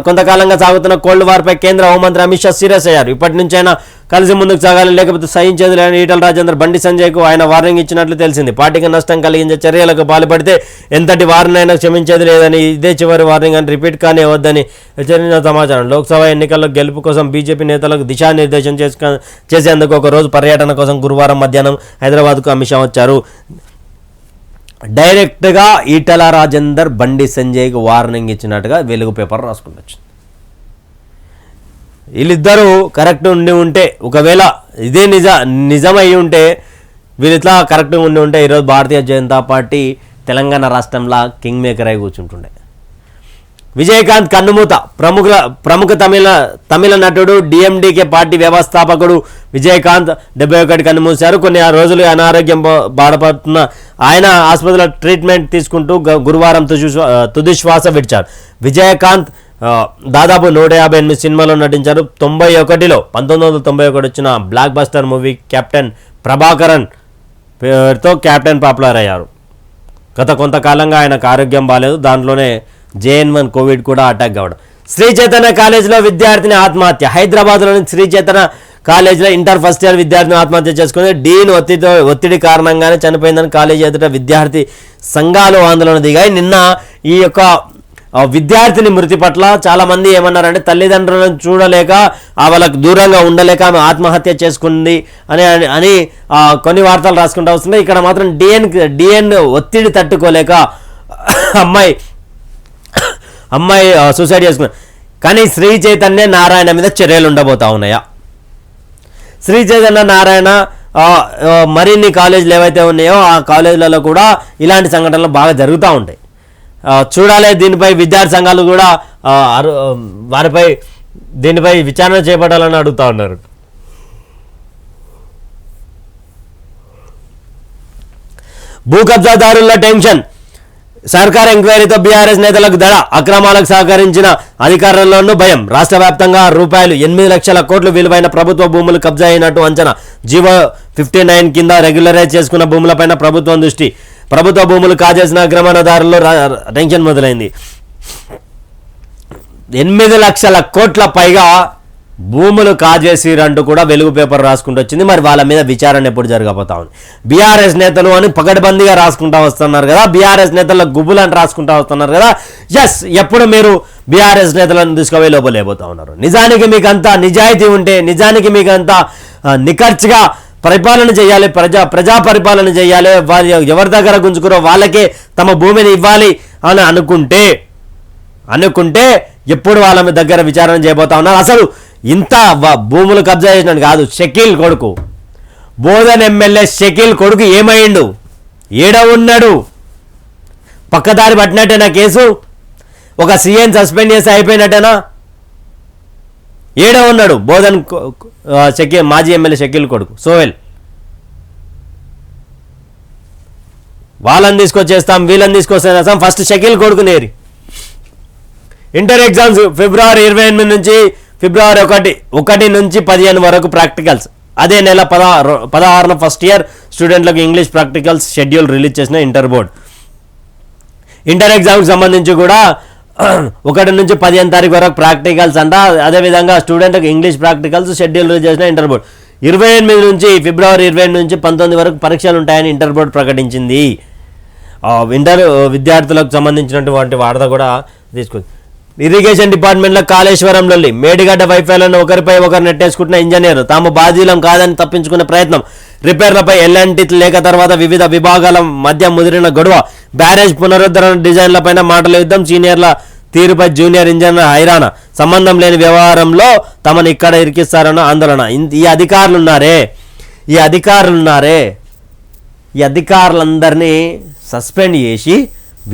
కొంతకాలంగా సాగుతున్న కోల్డ్ వార్పై కేంద్ర హోంమంత్రి అమిత్ షా సీరియస్ అయ్యారు. ఇప్పటి నుంచైనా కలిసి ముందుకు సాగాలి, లేకపోతే సహించేది లేని ఈటల రాజేందర్ బండి సంజయ్కు ఆయన వార్నింగ్ ఇచ్చినట్లు తెలిసింది. పార్టీకి నష్టం కలిగించే చర్యలకు పాల్పడితే ఎంతటి వారినైనా క్షమించేది లేదని, ఇదే చివరి వార్నింగ్ అని రిపీట్ కానే వద్దని హెచ్చరించిన సమాచారం. లోక్సభ ఎన్నికల్లో గెలుపు కోసం బీజేపీ నేతలకు దిశానిర్దేశం చేసేందుకు ఒక రోజు పర్యటన కోసం గురువారం మధ్యాహ్నం హైదరాబాద్కు అమిత్ షా వచ్చారు. డైరెక్ట్గా ఈటల రాజేందర్ బండి సంజయ్కి వార్నింగ్ ఇచ్చినట్టుగా వెలుగు పేపర్ రాసుకుంటొచ్చు. వీళ్ళిద్దరూ కరెక్ట్ ఉంటే ఒకవేళ ఇదే నిజమై ఉంటే వీళ్ళిట్లా కరెక్ట్గా ఉంటే ఈరోజు భారతీయ జనతా పార్టీ తెలంగాణ రాష్ట్రంలో కింగ్ మేకర్ అయి కూర్చుంటుండే. విజయకాంత్ కన్నుమూత. ప్రముఖ తమిళ నటుడు డిఎండికే పార్టీ వ్యవస్థాపకుడు విజయకాంత్ 71 కన్నుమూశారు. కొన్ని రోజులు అనారోగ్యం బాధపడుతున్న ఆయన ఆసుపత్రిలో ట్రీట్మెంట్ తీసుకుంటూ గురువారం తుదిశ్వాస విడిచారు. విజయకాంత్ దాదాపు 158 సినిమాలో నటించారు. 1991 వచ్చిన block buster movie captain Prabhakaran పేరుతో కెప్టెన్ పాపులర్ అయ్యారు. గత కొంతకాలంగా ఆయనకు ఆరోగ్యం బాగాలేదు. దాంట్లోనే JN1 కోవిడ్ కూడా అటాక్ కావడం. శ్రీ చైతన్య కాలేజీలో విద్యార్థిని ఆత్మహత్య. హైదరాబాద్లోని శ్రీ చైతన్య కాలేజీలో ఇంటర్ ఫస్ట్ ఇయర్ విద్యార్థిని ఆత్మహత్య చేసుకుని డీన్ ఒత్తిడి కారణంగానే చనిపోయిందని కాలేజీ ఎదుట విద్యార్థి సంఘాలు ఆందోళన దిగాయి. నిన్న ఈ యొక్క విద్యార్థిని మృతి పట్ల చాలామంది ఏమన్నారంటే తల్లిదండ్రులను చూడలేక వాళ్ళకు దూరంగా ఉండలేక ఆమె ఆత్మహత్య చేసుకుంది అని కొన్ని వార్తలు రాసుకుంటూ వస్తున్నాయి. ఇక్కడ మాత్రం డిఎన్ ఒత్తిడి తట్టుకోలేక అమ్మాయి సూసైడ్ చేసుకున్నారు. కానీ శ్రీ చైతన్య నారాయణ మీద చర్యలు ఉండబోతా ఉన్నాయా? శ్రీ చైతన్య నారాయణ మరిన్ని కాలేజీలు ఏవైతే ఉన్నాయో ఆ కాలేజీలలో కూడా ఇలాంటి సంఘటనలు బాగా జరుగుతూ ఉంటాయి. చూడాలి. దీనిపై విద్యార్థి సంఘాలు కూడా దీనిపై విచారణ చేపట్టాలని అడుగుతా ఉన్నారు. భూ కబ్జాదారుల టెన్షన్. సర్కార్ ఎంక్వైరీతో బీఆర్ఎస్ నేతలకు దడ. అక్రమాలకు సహకరించిన అధికారుల్లోనూ భయం. రాష్ట్ర వ్యాప్తంగా రూపాయలు 8 లక్షల కోట్లు విలువైన ప్రభుత్వ భూములు కబ్జా అయినట్టు అంచనా. జీవో 59 కింద రెగ్యులరైజ్ చేసుకున్న భూములపైన ప్రభుత్వం దృష్టి. ప్రభుత్వ భూములు కాజేసిన అక్రమణదారుల్లో టెన్షన్ మొదలైంది. 8 లక్షల కోట్ల పైగా భూములు కాజేసిరంటూ కూడా వెలుగు పేపర్ రాసుకుంటూ వచ్చింది. మరి వాళ్ళ మీద విచారణ ఎప్పుడు జరగబోతా ఉంది? బీఆర్ఎస్ నేతలు అని పకడ్బందీగా రాసుకుంటూ వస్తున్నారు కదా, బీఆర్ఎస్ నేతల గుబ్బులు అని రాసుకుంటూ వస్తున్నారు కదా. ఎస్, ఎప్పుడు మీరు బీఆర్ఎస్ నేతలను తీసుకుపోయి లోపలేకపోతా ఉన్నారు? నిజానికి మీకు అంతా నిజాయితీ ఉంటే, నిజానికి మీకు అంతా నిఖర్చిగా పరిపాలన చేయాలి, ప్రజా పరిపాలన చేయాలి, వాళ్ళు ఎవరి దగ్గర గుంజుకురో వాళ్ళకే తమ భూమిని ఇవ్వాలి అని అనుకుంటే ఎప్పుడు వాళ్ళ దగ్గర విచారణ చేయబోతా ఉన్నారు? అసలు ఇంత భూములు కబ్జా చేసినట్టు కాదు. షకీల్ కొడుకు, బోధన్ ఎమ్మెల్యే షకీల్ కొడుకు ఏమైండు? ఏడ ఉన్నాడు? పక్కదారి పట్టినట్టేనా కేసు? ఒక సీఎం సస్పెండ్ చేసి అయిపోయినట్టేనా? ఏడ ఉన్నాడు బోధన్ మాజీ ఎమ్మెల్యే షకీల్ కొడుకు సోహెల్? వాళ్ళని తీసుకొచ్చేస్తాం, వీళ్ళని తీసుకొచ్చేస్తాం. ఫస్ట్ షకీల్ కొడుకు నేరి. ఇంటర్ ఎగ్జామ్స్ ఫిబ్రవరి 28 నుంచి ఫిబ్రవరి 1 నుంచి 15 వరకు ప్రాక్టికల్స్. అదే నెల 16న ఫస్ట్ ఇయర్ స్టూడెంట్లకు ఇంగ్లీష్ ప్రాక్టికల్స్ షెడ్యూల్ రిలీజ్ చేసిన ఇంటర్ బోర్డ్. ఇంటర్ ఎగ్జామ్కి సంబంధించి కూడా 1 నుంచి 15 తారీఖు వరకు ప్రాక్టికల్స్ అంట. అదేవిధంగా స్టూడెంట్కి ఇంగ్లీష్ ప్రాక్టికల్స్ షెడ్యూల్ రిలీజ్ చేసిన ఇంటర్ బోర్డ్. 28 నుంచి ఫిబ్రవరి 28 నుంచి 19 వరకు పరీక్షలు ఉంటాయని ఇంటర్ బోర్డు ప్రకటించింది. ఇంటర్ విద్యార్థులకు సంబంధించినటువంటి వార్త కూడా తీసుకుంది. ఇరిగేషన్ డిపార్ట్మెంట్లో కాళేశ్వరంలో మేడిగడ్డ వైఫల్యాలను ఒకరిపై ఒకరు నెట్టేసుకుంటున్న ఇంజనీర్. తాము బాధ్యులం కాదని తప్పించుకునే ప్రయత్నం. రిపేర్లపై ఎలాంటి లేక తర్వాత వివిధ విభాగాల మధ్య ముదిరిన గొడవ. బ్యారేజ్ పునరుద్ధరణ డిజైన్లపైన మాటల యుద్ధం. సీనియర్ల తీరుపై జూనియర్ ఇంజనీర్ హైరాణ. సంబంధం లేని వ్యవహారంలో తమను ఇక్కడ ఇరికిస్తారన్న ఆందోళన. ఈ అధికారులందరినీ సస్పెండ్ చేసి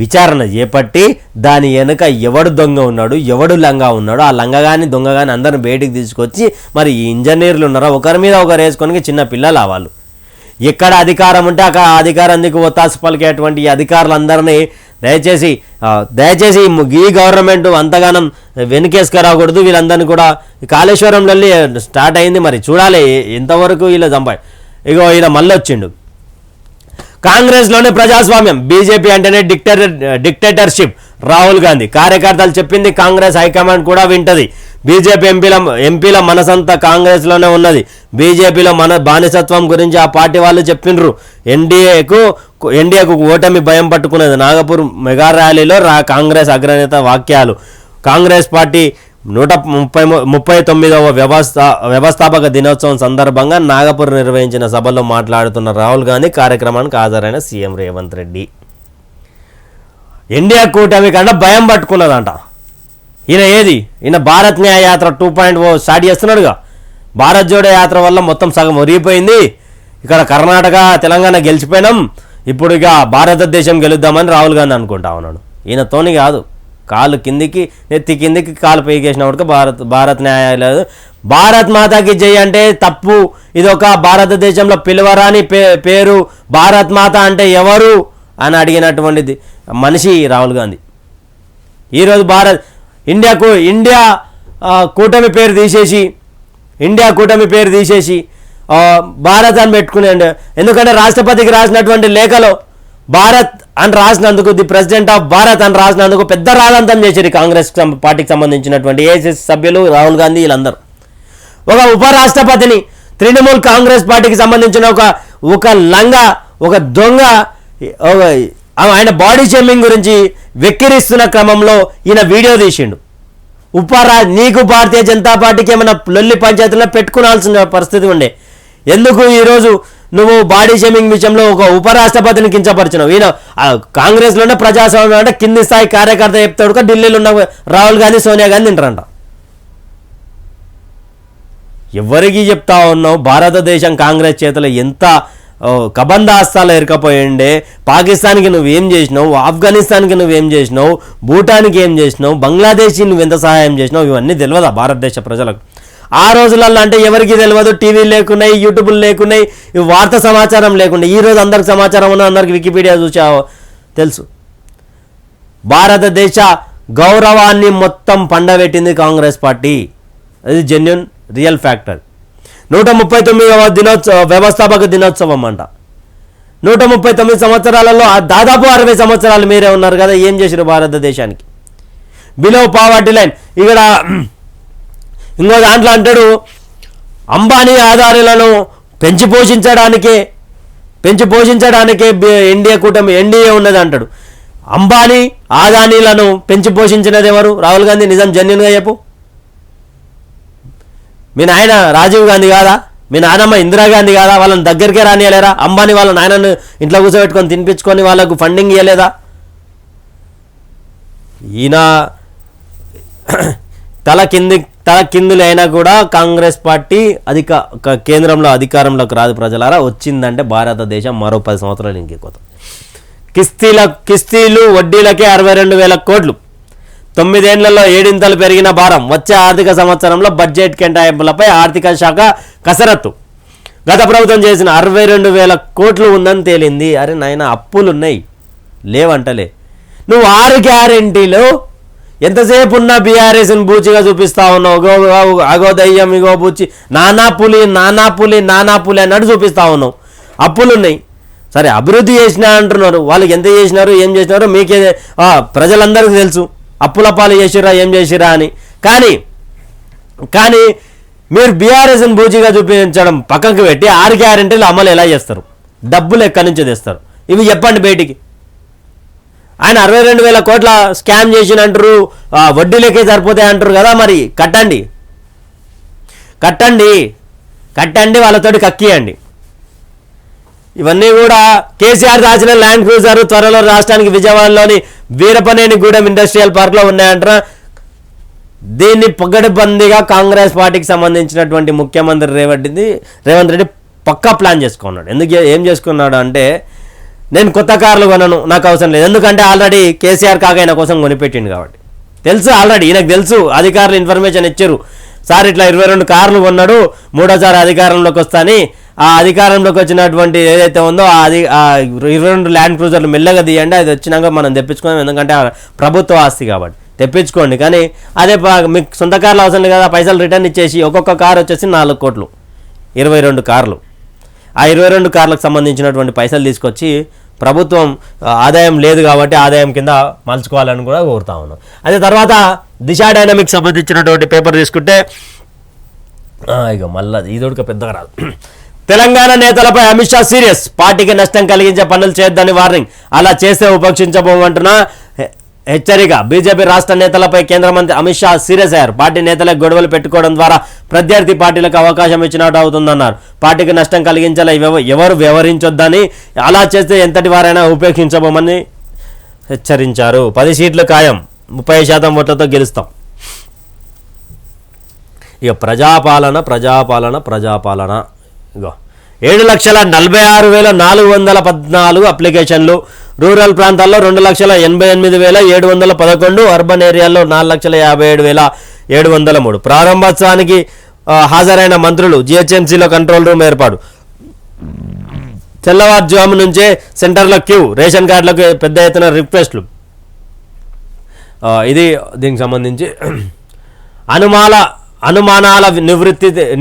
విచారణ చేపట్టి దాని వెనుక ఎవడు దొంగ ఉన్నాడు, ఎవడు లంగా ఉన్నాడు, ఆ లంగగాని దొంగగాని అందరిని బయటికి తీసుకొచ్చి మరి ఈ ఇంజనీర్లు ఉన్నారో ఒకరి మీద ఒకరు వేసుకొని చిన్న పిల్లలు వాళ్ళు. ఎక్కడ అధికారం ఉంటే అక్కడ అధికారానికి ఒత్తాసు పలికేటువంటి ఈ అధికారులందరినీ దయచేసి ఈ గవర్నమెంట్ అంతగానం వెనుకేసుకురాకూడదు. వీళ్ళందరినీ కూడా కాళేశ్వరంలో స్టార్ట్ అయింది. మరి చూడాలి ఎంతవరకు వీళ్ళ చంపాయి. ఇగో ఈయన మళ్ళీ వచ్చిండు. కాంగ్రెస్లోనే ప్రజాస్వామ్యం, బీజేపీ అంటేనే డిక్టేటర్షిప్. రాహుల్ గాంధీ. కార్యకర్తలు చెప్పింది కాంగ్రెస్ హైకమాండ్ కూడా వింటది. బీజేపీ ఎంపీల మనసంతా కాంగ్రెస్లోనే ఉన్నది. బీజేపీలో మన బానిసత్వం గురించి ఆ పార్టీ వాళ్ళు చెప్పిండ్రు. ఎన్డీఏకు ఓటమి భయం పట్టుకున్నది. నాగపూర్ మెగా ర్యాలీలో కాంగ్రెస్ అగ్రనేత వ్యాఖ్యలు. కాంగ్రెస్ పార్టీ 139వ వ్యవస్థాపక దినోత్సవం సందర్భంగా నాగపూర్ నిర్వహించిన సభలో మాట్లాడుతున్న రాహుల్ గాంధీ కార్యక్రమానికి హాజరైన సీఎం రేవంత్ రెడ్డి. ఇండియా కూటమి కన్నా భయం పట్టుకున్నదంట. ఈయన భారత్ న్యాయ యాత్ర 2.0 స్టార్ట్ చేస్తున్నాడుగా. భారత్ జోడో యాత్ర వల్ల మొత్తం సగం ఒరిగిపోయింది. ఇక్కడ కర్ణాటక తెలంగాణ గెలిచిపోయినాం, ఇప్పుడు ఇక భారతదేశం గెలుద్దామని రాహుల్ గాంధీ అనుకుంటా ఉన్నాడు. ఈయనతోని కాదు, కాలు కిందికి నెత్తి కిందికి కాలు పైకేసినప్పటికీ భారత్ న్యాయాలయం భారత్ మాతాకి జై అంటే తప్పు. ఇదొక భారతదేశంలో పిలువరాని పేరు. భారత్ మాత అంటే ఎవరు అని అడిగినటువంటిది మనిషి రాహుల్ గాంధీ. ఈరోజు ఇండియా కూటమి పేరు తీసేసి భారత్ అని పెట్టుకునే. ఎందుకంటే రాష్ట్రపతికి రాసినటువంటి లేఖలో భారత్ అని రాసినందుకు, ది ప్రెసిడెంట్ ఆఫ్ భారత్ అని రాసినందుకు పెద్ద రాజంతం చేశారు కాంగ్రెస్ పార్టీకి సంబంధించినటువంటి ఏఐసిసి సభ్యులు, రాహుల్ గాంధీ వీళ్ళందరూ. ఒక ఉపరాష్ట్రపతిని తృణమూల్ కాంగ్రెస్ పార్టీకి సంబంధించిన ఒక లంగా, ఒక దొంగ, ఆయన బాడీ షేమింగ్ గురించి వెక్కిరిస్తున్న క్రమంలో ఈయన వీడియో తీసిండు. నీకు భారతీయ జనతా పార్టీకి ఏమైనా లొల్లి పంచాయతీలో పెట్టుకునాల్సిన పరిస్థితి ఉండే. ఎందుకు ఈరోజు నువ్వు బాడీ షేమింగ్ విషయంలో ఒక ఉపరాష్ట్రపతిని కించపరిచినావు? ఈయన కాంగ్రెస్లోనే ప్రజాస్వామ్యం అంటే కింది స్థాయి కార్యకర్త చెప్తాడు, ఢిల్లీలో ఉన్న రాహుల్ గాంధీ, సోనియా గాంధీ తింటారంట. ఎవరికి చెప్తా ఉన్నావు? భారతదేశం కాంగ్రెస్ చేతిలో ఎంత కబంధాస్తాలు ఇరకపోయిండే. పాకిస్తాన్కి నువ్వేం చేసినావు, ఆఫ్ఘనిస్తాన్కి నువ్వేం చేసినావు, భూటాన్కి ఏం చేసినావు, బంగ్లాదేశ్కి నువ్వు ఎంత సహాయం చేసినావు, ఇవన్నీ తెలియదా భారతదేశ ప్రజలకు? ఆ రోజులలో అంటే ఎవరికి తెలియదు, టీవీ లేకున్నాయి, యూట్యూబ్లు లేకున్నాయి, వార్తా సమాచారం లేకుండా. ఈరోజు అందరికి సమాచారం ఉన్న, అందరికి వికీపీడియా చూసా తెలుసు. భారతదేశ గౌరవాన్ని మొత్తం పండబెట్టింది కాంగ్రెస్ పార్టీ. అది జెన్యున్ రియల్ ఫ్యాక్టర్. 139వ వ్యవస్థాపక దినోత్సవం అంట. 139 సంవత్సరాలలో దాదాపు 60 సంవత్సరాలు మీరే ఉన్నారు కదా, ఏం చేశారు భారతదేశానికి? Below poverty line. ఇక్కడ ఇంకో దాంట్లో అంటాడు, అంబానీ ఆదాయాలను పెంచి పోషించడానికే ఎన్డీఏ ఉన్నది అంటాడు. అంబానీ ఆదానీలను పెంచి పోషించినది ఎవరు? రాహుల్ గాంధీ. నిజం జెన్యున్గా చెప్పు. మీ నాయన రాజీవ్ గాంధీ కాదా? మీ నాయనమ్మ ఇందిరాగాంధీ కాదా? వాళ్ళని దగ్గరికే రానియలేరా? అంబానీ వాళ్ళ నాయనను ఇంట్లో కూర్చోబెట్టుకొని తినిపించుకొని వాళ్ళకు ఫండింగ్ ఇవ్వలేదా? ఈయన తల కిందులు అయినా కూడా కాంగ్రెస్ పార్టీ కేంద్రంలో అధికారంలోకి రాదు. ప్రజలారా, వచ్చిందంటే భారతదేశం మరో 10 సంవత్సరాలు ఇంకెక్కుతాం. కిస్తీలు వడ్డీలకే 62,000 కోట్లు. 9 ఏళ్లలో 7 పెరిగిన భారం. వచ్చే ఆర్థిక సంవత్సరంలో బడ్జెట్ కేటాయింపులపై ఆర్థిక శాఖ కసరత్తు. గత ప్రభుత్వం చేసిన 62,000 కోట్లు ఉందని తేలింది. అరే నాయన, అప్పులున్నాయి, లేవంటలే. నువ్వు 6 గ్యారెంటీలు ఎంతసేపు ఉన్నా బీఆర్ఎస్ని బూచిగా చూపిస్తా ఉన్నావు. అగో దయ్యం, ఇగో బూచి, నానా పులి అన్నట్టు చూపిస్తా ఉన్నావు. అప్పులున్నాయి. సరే, అభివృద్ధి చేసినా అంటున్నారు. వాళ్ళకి ఎంత చేసినారు, ఏం చేసినారో మీకే ప్రజలందరికీ తెలుసు. అప్పుల పాలు చేసిరా, ఏం చేసిరా అని. కానీ మీరు బీఆర్ఎస్ని బూచిగా చూపించడం పక్కకు పెట్టి 6 గ్యారెంటీలు అమలు ఎలా చేస్తారు? డబ్బులు ఎక్కడి నుంచి తెస్తారు? ఇవి చెప్పండి బయటికి. ఆయన 62,000 కోట్ల స్కామ్ చేసిన అంటారు, వడ్డీలకే సరిపోతాయి అంటారు కదా. మరి కట్టండి వాళ్ళతోటి కక్కియండి. ఇవన్నీ కూడా కేసీఆర్ దాచిన ల్యాండ్ క్రూజర్ త్వరలో రాష్ట్రానికి విజయవాడలోని వీరపనేనిగూడెం ఇండస్ట్రియల్ పార్క్లో ఉన్నాయంటారా. దీన్ని పగడబందీగా కాంగ్రెస్ పార్టీకి సంబంధించినటువంటి ముఖ్యమంత్రి రేవంత్ రెడ్డి పక్కా ప్లాన్ చేసుకున్నాడు. ఏం చేసుకున్నాడు అంటే, నేను కొత్త కార్లు కొనను, నాకు అవసరం లేదు. ఎందుకంటే ఆల్రెడీ కేసీఆర్ కాక ఆయన కోసం కొనిపెట్టిండు కాబట్టి తెలుసు. ఆల్రెడీ ఈయనకు తెలుసు, అధికారులు ఇన్ఫర్మేషన్ ఇచ్చారు. సార్ ఇట్లా 22 కార్లు కొన్నాడు, మూడోసారి అధికారంలోకి వస్తాని. ఆ అధికారంలోకి వచ్చినటువంటి ఏదైతే ఉందో ఆ 22 ల్యాండ్ క్రూజర్లు మెల్లగా తీయండి, అది వచ్చినాక మనం తెప్పించుకోం, ఎందుకంటే ప్రభుత్వ ఆస్తి కాబట్టి తెప్పించుకోండి. కానీ అదే మీకు సొంత కార్లు అవసరం లేదు కదా, పైసలు రిటర్న్ ఇచ్చేసి ఒక్కొక్క కార్ వచ్చేసి 4 కోట్లు, 22 కార్లు. ఆ 22 కార్లకు సంబంధించినటువంటి పైసలు తీసుకొచ్చి ప్రభుత్వం ఆదాయం లేదు కాబట్టి ఆదాయం కింద మలుచుకోవాలని కూడా కోరుతా ఉన్నాం. అదే తర్వాత దిశ డైనమిక్స్ సంబంధించినటువంటి పేపర్ తీసుకుంటే, ఇక మళ్ళీ ఇదొక పెద్దగా రాదు. తెలంగాణ నేతలపై అమిత్ షా సీరియస్. పార్టీకి నష్టం కలిగించే పనులు చేయొద్దని వార్నింగ్. అలా చేస్తే ఉపేక్షించబోమంటున్నా హెచ్చరిక. బీజేపీ రాష్ట్ర నేతలపై కేంద్ర మంత్రి అమిత్ షా సీరియస్ అయ్యారు. పార్టీ నేతలకు గొడవలు పెట్టుకోవడం ద్వారా ప్రత్యర్థి పార్టీలకు అవకాశం ఇచ్చినట్టు అవుతుందన్నారు. పార్టీకి నష్టం కలిగించేలా ఎవరు వ్యవహరించొద్దని, అలా చేస్తే ఎంతటి వారైనా ఉపేక్షించబోమని హెచ్చరించారు. 10 సీట్లు ఖాయం, 30% ఓట్లతో గెలుస్తాం. ఇక ప్రజాపాలన ఇగో 7,46,414 అప్లికేషన్లు. రూరల్ ప్రాంతాల్లో 2,88,711, అర్బన్ ఏరియాల్లో 4,57,703. ప్రారంభోత్సవానికి హాజరైన మంత్రులు. జిహెచ్ఎంసీలో కంట్రోల్ రూమ్ ఏర్పాటు. తెల్లవారుజాము నుంచే సెంటర్ల క్యూ. రేషన్ కార్డులకు పెద్ద ఎత్తున రిక్వెస్ట్లు. ఇది దీనికి సంబంధించి అనుమానాల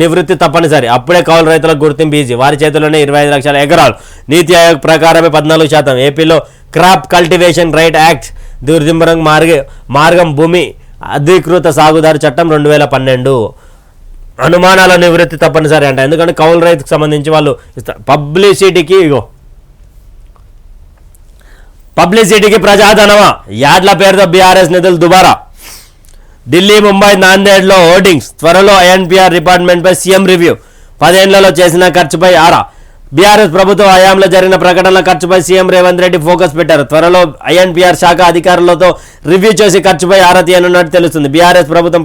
నివృత్తి తప్పనిసరి, అప్పుడే కౌలు రైతులకు గుర్తింపు ఈజీ, వారి చేతిలోనే 25 లక్షల ఎకరాలు, నీతి ఆయోగ్ ప్రకారమే 14%, ఏపీలో క్రాప్ కల్టివేషన్ రైట్ యాక్ట్, దుర్దింబరం మార్గం భూమి అధికృత సాగుదారు చట్టం 2012, అనుమానాల నివృత్తి తప్పనిసరి అంట, ఎందుకంటే కౌలు రైతుకు సంబంధించి వాళ్ళు పబ్లిసిటీకి ప్రజాధనమా, యాడ్ల పేరుతో బీఆర్ఎస్ నిధులు దుబారా, ఢిల్లీ, ముంబై, నాందేడ్లో హోర్డింగ్స్, త్వరలో ఐఎన్పిఆర్ డిపార్ట్మెంట్పై సీఎం రివ్యూ, 10 ఏళ్లలో చేసిన ఖర్చుపై ఆరా, బీఆర్ఎస్ ప్రభుత్వ హయాంలో జరిగిన ప్రకటనల ఖర్చుపై సీఎం రేవంత్ రెడ్డి ఫోకస్ పెట్టారు, త్వరలో ఐఎన్పిఆర్ శాఖ అధికారులతో రివ్యూ చేసి ఖర్చుపై ఆరా తీయనున్నట్టు తెలుస్తుంది. బీఆర్ఎస్ ప్రభుత్వం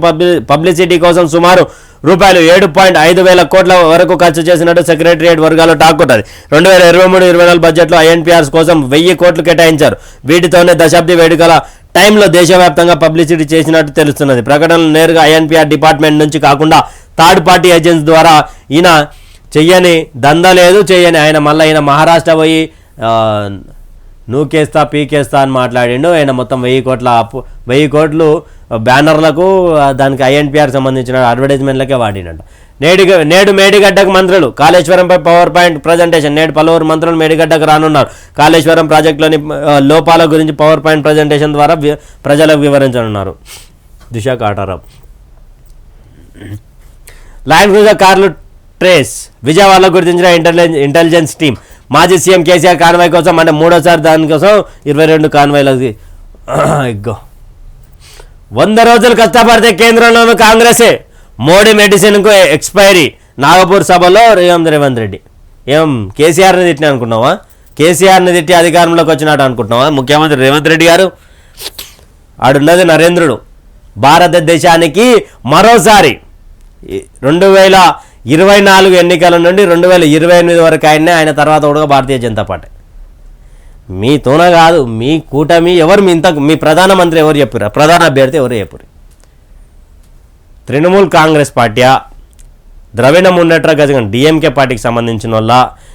పబ్లిసిటీ కోసం సుమారు రూపాయలు 7.5 వేల కోట్ల వరకు ఖర్చు చేసినట్టు సెక్రటరియట్ వర్గాలు టాక్కొట్టారు. 2023-24 బడ్జెట్లో ఐఎన్పిఆర్స్ కోసం 1000 కోట్లు కేటాయించారు. వీటితోనే దశాబ్ది వేడుకల టైంలో దేశవ్యాప్తంగా పబ్లిసిటీ చేసినట్టు తెలుస్తున్నది. ప్రకటనలు నేరుగా ఐఎన్పిఆర్ డిపార్ట్మెంట్ నుంచి కాకుండా థర్డ్ పార్టీ ఏజెన్సీ ద్వారా ఈయన చెయ్యని దందా లేదు, చెయ్యని ఆయన మళ్ళీ ఈయన మహారాష్ట్ర పోయి నూకేస్తా పీకేస్తా అని మాట్లాడిండు. ఆయన మొత్తం 1000 కోట్లు బ్యానర్లకు దానికి ఐఎన్పిఆర్ సంబంధించిన అడ్వర్టైజ్మెంట్లకే వాడినట్టు. నేడు మేడిగడ్డకు మంత్రులు, కాళేశ్వరంపై పవర్ పాయింట్ ప్రజెంటేషన్, నేడు పలువురు మంత్రులు మేడిగడ్డకు రానున్నారు. కాళేశ్వరం ప్రాజెక్టులోని లోపాల గురించి పవర్ పాయింట్ ప్రజెంటేషన్ ద్వారా ప్రజలకు వివరించనున్నారు. దిశ కాటారావు. ల్యాండ్ క్రూజర్ కార్లు ట్రేస్, విజయవాడలో గుర్తించిన ఇంటెలిజెన్స్ టీం, మాజీ సీఎం కేసీఆర్ కాన్వాయ్ కోసం అంటే మూడోసారి దానికోసం 22 కాన్వాయ్లకి 100 రోజులు కష్టపడితే కేంద్రంలోనూ కాంగ్రెసే, మోడీ మెడిసిన్కు ఎక్స్పైరీ, నాగపూర్ సభలో రేవంత్ రెడ్డి. ఏం కేసీఆర్ని తిట్టిన అనుకున్నావా? కేసీఆర్ని తిట్టి అధికారంలోకి వచ్చినట్టు అనుకుంటున్నావా? ముఖ్యమంత్రి రేవంత్ రెడ్డి గారు ఆడున్నది నరేంద్రుడు. భారతదేశానికి మరోసారి 2024 ఎన్నికల నుండి 2028 వరకు ఆయన తర్వాత కూడా భారతీయ జనతా పార్టీ. మీతోన కాదు, మీ కూటమి ఎవరు, మీ ప్రధానమంత్రి ఎవరు చెప్పారు? ప్రధాన అభ్యర్థి ఎవరు చెప్పారు? తృణమూల్ కాంగ్రెస్ పార్టీయా, ద్రవిడ మున్నెట్ర గజగం డిఎంకే పార్టీకి సంబంధించిన వాళ్ళ,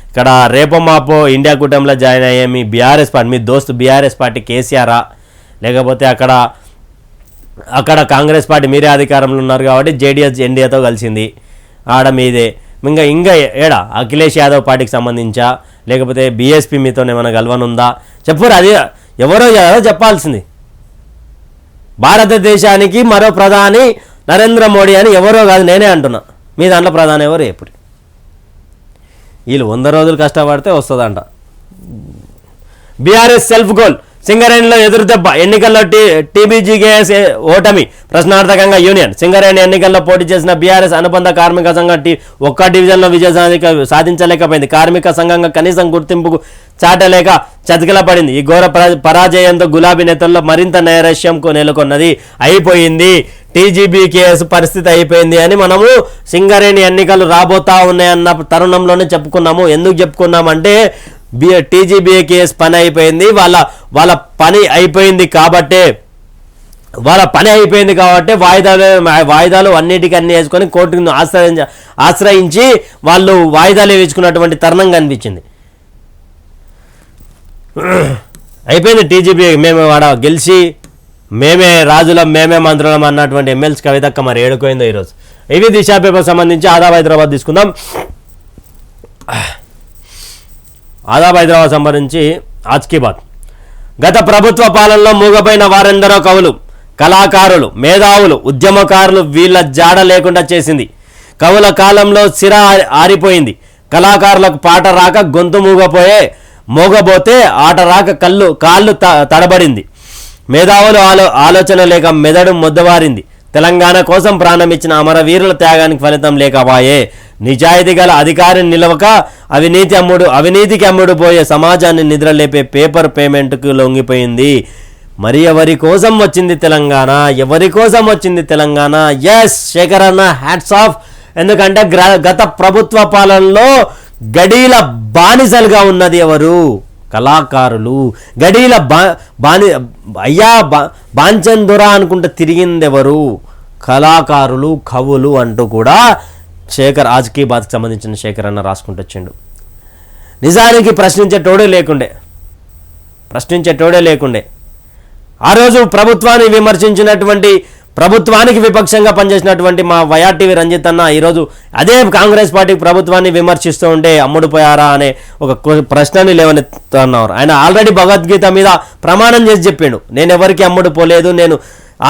ఇక్కడ రేపో మాపో ఇండియా కూటమిలో జాయిన్ అయ్యే మీ బీఆర్ఎస్ పార్టీ, మీ దోస్తు బీఆర్ఎస్ పార్టీ కేసీఆరా, లేకపోతే అక్కడ కాంగ్రెస్ పార్టీ మీరే అధికారంలో ఉన్నారు కాబట్టి జేడీఎస్ ఎన్డీఏతో కలిసింది, ఆడ మీదే. ఇంకా ఏడా అఖిలేష్ యాదవ్ పార్టీకి సంబంధించా, లేకపోతే బీఎస్పీ మీతో ఏమైనా గెలవనుందా? చెప్పురు, అది ఎవరో చెప్పాల్సింది. భారతదేశానికి మరో ప్రధాని నరేంద్ర మోడీ అని ఎవరో కాదు, నేనే అంటున్నా. మీ దాంట్లో ప్రధాని ఎవరు? ఎప్పుడు వీళ్ళు 100 రోజులు కష్టపడితే వస్తుందంట. బీఆర్ఎస్ సెల్ఫ్ గోల్, సింగరేణిలో ఎదురుదెబ్బ, ఎన్నికల్లో టీబీజీకేఎస్ ఓటమి, ప్రశ్నార్థకంగా యూనియన్. సింగరేణి ఎన్నికల్లో పోటీ చేసిన బీఆర్ఎస్ అనుబంధ కార్మిక సంఘం ఒక్క డివిజన్లో విజయం సాధించలేకపోయింది. కార్మిక సంఘంగా కనీసం గుర్తింపుకు చాటలేక చతికిల పడింది. ఈ ఘోర పరాజయంతో గులాబీ నేతల్లో మరింత నైరాశ్యం నెలకొన్నది. అయిపోయింది టీజీబీకేఎస్ పరిస్థితి అయిపోయింది అని మనము సింగరేణి ఎన్నికలు రాబోతా ఉన్నాయన్న తరుణంలోనే చెప్పుకున్నాము. ఎందుకు చెప్పుకున్నామంటే టీజీబీకేఎస్ పని అయిపోయింది, వాళ్ళ పని అయిపోయింది కాబట్టే వాయిదాలు అన్నిటికీ అన్ని వేసుకొని కోర్టును ఆశ్రయించి వాళ్ళు వాయిదాలు వేయించుకున్నటువంటి తరుణం కనిపించింది. అయిపోయింది టీజీబీ, మేము వాడ గెలిచి మేమే రాజులం మేమే మంత్రులం అన్నటువంటి ఎమ్మెల్సీ కవితక్క మరి ఏడుకోయిందో ఈరోజు. ఇవి దిశా పేపర్ సంబంధించి ఆదాబ్ హైదరాబాద్ తీసుకుందాం. ఆదాబ్ హైదరాబాద్ సంబంధించి ఆజ్కీ బాత్. గత ప్రభుత్వ పాలనలో మూగపోయిన వారెందరో కవులు, కళాకారులు, మేధావులు, ఉద్యమకారులు వీళ్ళ జాడ లేకుండా చేసింది. కవుల కాలంలో సిర ఆరిపోయింది. కళాకారులకు పాట రాక గొంతు మోగబోతే ఆట రాక కాళ్ళు తడబడింది. మేధావులు ఆలోచన లేక మెదడు మొద్దవారింది. తెలంగాణ కోసం ప్రాణమిచ్చిన అమరవీరుల త్యాగానికి ఫలితం లేకపాయే. నిజాయితీ గల అధికారిని నిలవక అవినీతికి అమ్ముడు పోయే సమాజాన్ని నిద్రలేపే పేపర్ పేమెంట్కు లొంగిపోయింది. మరి ఎవరి కోసం వచ్చింది తెలంగాణ? ఎవరి కోసం వచ్చింది తెలంగాణ? ఎస్, శేఖర్ అన్న హ్యాట్స్ ఆఫ్. ఎందుకంటే గత ప్రభుత్వ పాలనలో గడీల బానిసలుగా ఉన్నది ఎవరు? కళాకారులు. గడీల బాంచన్ దొర అనుకుంటే తిరిగింది ఎవరు? కళాకారులు, కవులు అంటూ కూడా శేఖర్ ఆజ్కీ బాత్కి సంబంధించిన శేఖర్ అన్న రాసుకుంటూ వచ్చిండు. నిజానికి ప్రశ్నించేటోడే లేకుండే. ఆ రోజు ప్రభుత్వాన్ని విమర్శించినటువంటి ప్రభుత్వానికి విపక్షంగా పనిచేసినటువంటి మా వైఆర్టీవీ రంజిత్ అన్న ఈరోజు అదే కాంగ్రెస్ పార్టీ ప్రభుత్వాన్ని విమర్శిస్తూ ఉంటే అమ్ముడుపోయారా అనే ఒక ప్రశ్నని లేవనెత్తున్నారు. ఆయన ఆల్రెడీ భగవద్గీత మీద ప్రమాణం చేసి చెప్పిండు, నేను ఎవరికి అమ్ముడుపోలేదు, నేను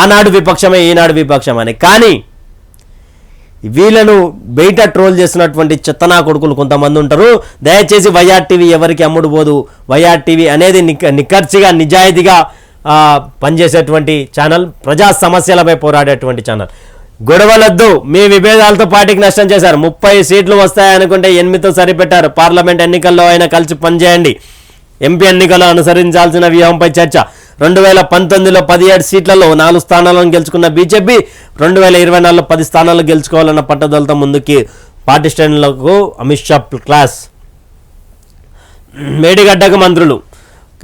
ఆనాడు విపక్షమే ఈనాడు విపక్షమని. కానీ వీళ్ళను బయట ట్రోల్ చేస్తున్నటువంటి చెత్తనా కొడుకులు కొంతమంది ఉంటారు. దయచేసి వైఆర్టీవీ ఎవరికి అమ్ముడుపోదు. వైఆర్టీవీ అనేది నిక్కర్చిగా నిజాయితీగా పనిచేసేటువంటి ఛానల్, ప్రజా సమస్యలపై పోరాడేటువంటి ఛానల్. గొడవలొద్దు, మీ విభేదాలతో పార్టీకి నష్టం చేశారు. 30 సీట్లు వస్తాయనుకుంటే 8తో సరిపెట్టారు. పార్లమెంట్ ఎన్నికల్లో అయినా కలిసి పనిచేయండి. ఎంపీ ఎన్నికల్లో అనుసరించాల్సిన వ్యూహంపై చర్చ. 2019లో 17 సీట్లలో 4 స్థానాలను గెలుచుకున్న బీజేపీ 2024లో 10 స్థానాలు గెలుచుకోవాలన్న పట్టుదలతో ముందుకి పార్టీ శ్రేణులకు అమిత్ షా క్లాస్. మేడిగడ్డకు మంత్రులు.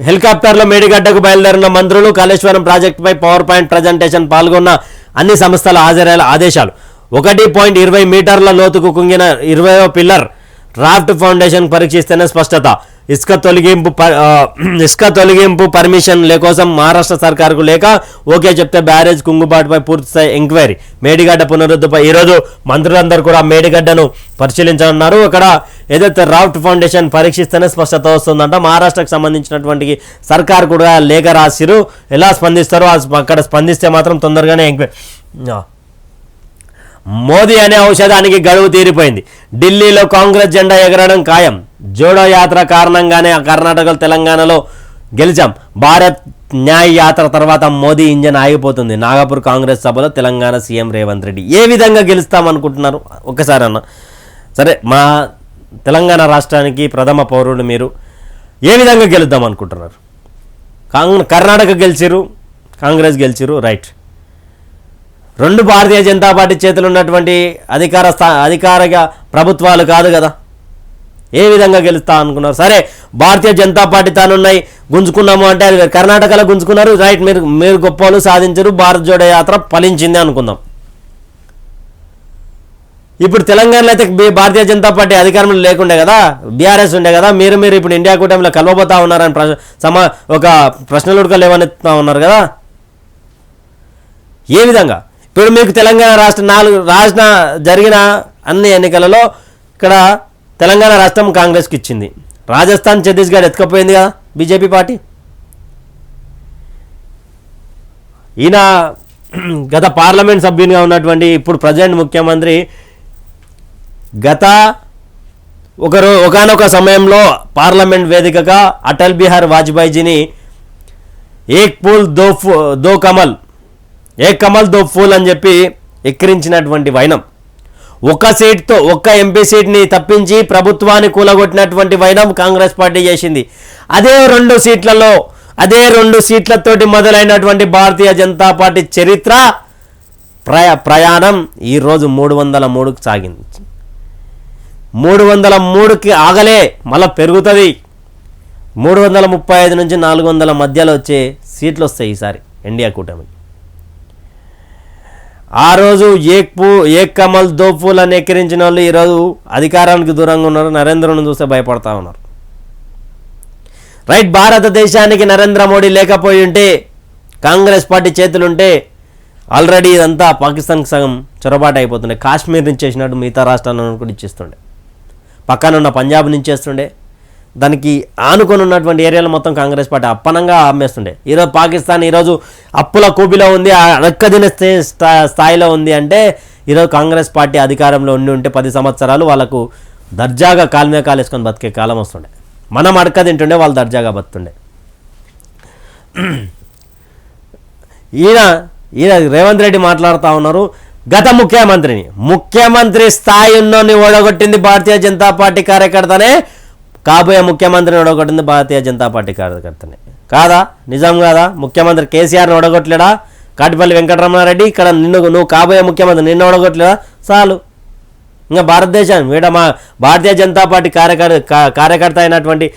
హెలికాప్టర్లో మేడిగడ్డకు బయలుదేరిన మంత్రులు. కాళేశ్వరం ప్రాజెక్టుపై పవర్ పాయింట్ ప్రజెంటేషన్ పాల్గొన్న అన్ని సంస్థల హాజరయ్యేలా ఆదేశాలు. 1.20 మీటర్ల లోతుకు కుంగిన 20వ పిల్లర్ రాఫ్ట్ ఫౌండేషన్ పరీక్షిస్తేనే స్పష్టత. ఇసుక తొలగింపు పర్మిషన్ కోసం మహారాష్ట్ర సర్కారుకు లేక ఓకే చెప్తే బ్యారేజ్ కుంగుబాటుపై పూర్తిస్థాయి ఎంక్వైరీ. మేడిగడ్డ పునరుద్ధరణపై ఈరోజు మంత్రులందరూ కూడా మేడిగడ్డను పరిశీలించనున్నారు. అక్కడ ఏదైతే రాఫ్ట్ ఫౌండేషన్ పరీక్షిస్తేనే స్పష్టత వస్తుందంట. మహారాష్ట్రకు సంబంధించినటువంటి సర్కారు కూడా లేఖ రాసిరు. ఎలా స్పందిస్తారో అక్కడ స్పందిస్తే మాత్రం తొందరగానే ఎంక్వైరీ. మోదీ అనే ఔషధానికి గడువు తీరిపోయింది. ఢిల్లీలో కాంగ్రెస్ జెండా ఎగరడం ఖాయం. జోడో యాత్ర కారణంగానే కర్ణాటకలో తెలంగాణలో గెలిచాం. భారత్ న్యాయ యాత్ర తర్వాత మోదీ ఇంజన్ ఆగిపోతుంది. నాగపూర్ కాంగ్రెస్ సభలో తెలంగాణ సీఎం రేవంత్ రెడ్డి. ఏ విధంగా గెలుస్తామనుకుంటున్నారు ఒక్కసారి అన్న? సరే, మా తెలంగాణ రాష్ట్రానికి ప్రథమ పౌరుడు మీరు, ఏ విధంగా గెలుద్దాం అనుకుంటున్నారు? కర్ణాటక గెలిచిరు, కాంగ్రెస్ గెలిచిరు, రైట్. 2 భారతీయ జనతా పార్టీ చేతులు ఉన్నటువంటి అధికారిక ప్రభుత్వాలు కాదు కదా. ఏ విధంగా గెలుస్తా అనుకున్నారు? సరే, భారతీయ జనతా పార్టీ తానున్నాయి గుంజుకున్నాము అంటే అది కర్ణాటకలో గుంజుకున్నారు, రైట్. మీరు గొప్పలు సాధించరు, భారత్ జోడో యాత్ర ఫలించింది అనుకుందాం. ఇప్పుడు తెలంగాణలో అయితే భారతీయ జనతా పార్టీ అధికారంలో లేకుండే కదా, బీఆర్ఎస్ ఉండే కదా. మీరు ఇప్పుడు ఇండియా కూటమిలో కలవబోతా ఉన్నారని ఒక ప్రశ్నలు లేవనెత్తుతా ఉన్నారు కదా. ఏ విధంగా? ఇప్పుడు మీకు తెలంగాణ రాష్ట్ర జరిగిన అన్ని ఎన్నికలలో ఇక్కడ తెలంగాణ రాష్ట్రం కాంగ్రెస్కి ఇచ్చింది. రాజస్థాన్, ఛత్తీస్గఢ్ ఎత్తుకపోయింది కదా బీజేపీ పార్టీ. ఈయన గత పార్లమెంట్ సభ్యునిగా ఉన్నటువంటి ఇప్పుడు ప్రజెంట్ ముఖ్యమంత్రి ఒకానొక సమయంలో పార్లమెంట్ వేదికగా అటల్ బిహారీ వాజ్పేయిజీని ఏక్ కమల్ దో ఫూల్ అని చెప్పి ఎక్కిరించినటువంటి వైనం. ఒక్క ఎంపీ సీట్ని తప్పించి ప్రభుత్వాన్ని కూలగొట్టినటువంటి వైనం కాంగ్రెస్ పార్టీ చేసింది. అదే 2 సీట్లతోటి మొదలైనటువంటి భారతీయ జనతా పార్టీ చరిత్ర ప్రయాణం ఈరోజు 303కు సాగింది. 303కి ఆగలే, మళ్ళీ పెరుగుతుంది. 335 నుంచి 400 మధ్యలో వచ్చే సీట్లు వస్తాయి ఈసారి ఎన్డీఏ కూటమికి. ఆ రోజు ఏక్ కమల్ దో ఫూల్ అని ఎక్కిరించిన వాళ్ళు ఈరోజు అధికారానికి దూరంగా ఉన్నారు. నరేంద్రను చూస్తే భయపడతా ఉన్నారు, రైట్. భారతదేశానికి నరేంద్ర మోడీ లేకపోయి ఉంటే, కాంగ్రెస్ పార్టీ చేతులుంటే ఆల్రెడీ ఇదంతా పాకిస్తాన్కి సగం చొరబాటు అయిపోతుండే. కాశ్మీర్ నుంచి చేసినట్టు మిగతా రాష్ట్రాలను కూడా ఇచ్చేస్తుండే, పక్కనున్న పంజాబ్ నుంచి చేస్తుండే, దానికి ఆనుకొని ఉన్నటువంటి ఏరియాలో మొత్తం కాంగ్రెస్ పార్టీ అప్పనంగా అమ్మేస్తుండే. ఈరోజు పాకిస్తాన్ ఈరోజు అప్పుల కూపిలో ఉంది, అడక్కదిన స్థాయిలో ఉంది అంటే ఈరోజు కాంగ్రెస్ పార్టీ అధికారంలో ఉంటే 10 సంవత్సరాలు వాళ్ళకు దర్జాగా కాలుమే కాలేసుకొని బతికే కాలం వస్తుండే. మనం అడక్క తింటుండే, వాళ్ళు దర్జాగా బతుండే. ఈయన రేవంత్ రెడ్డి మాట్లాడుతూ ఉన్నారు. గత ముఖ్యమంత్రి స్థాయి ఉన్నోని ఓడగొట్టింది భారతీయ జనతా పార్టీ కార్యకర్తనే, కాబోయే ముఖ్యమంత్రిని ఓడగొట్టింది భారతీయ జనతా పార్టీ కార్యకర్తనే. కాదా? నిజం కాదా? ముఖ్యమంత్రి కేసీఆర్ని ఓడగొట్టలేడా? కాటిపల్లి వెంకటరమణారెడ్డి ఇక్కడ నువ్వు కాబోయే ముఖ్యమంత్రి నిన్ను ఓడగొట్టలేదా? చాలు. ఇంకా భారతదేశం మా భారతీయ జనతా పార్టీ కార్యకర్త అయినటువంటి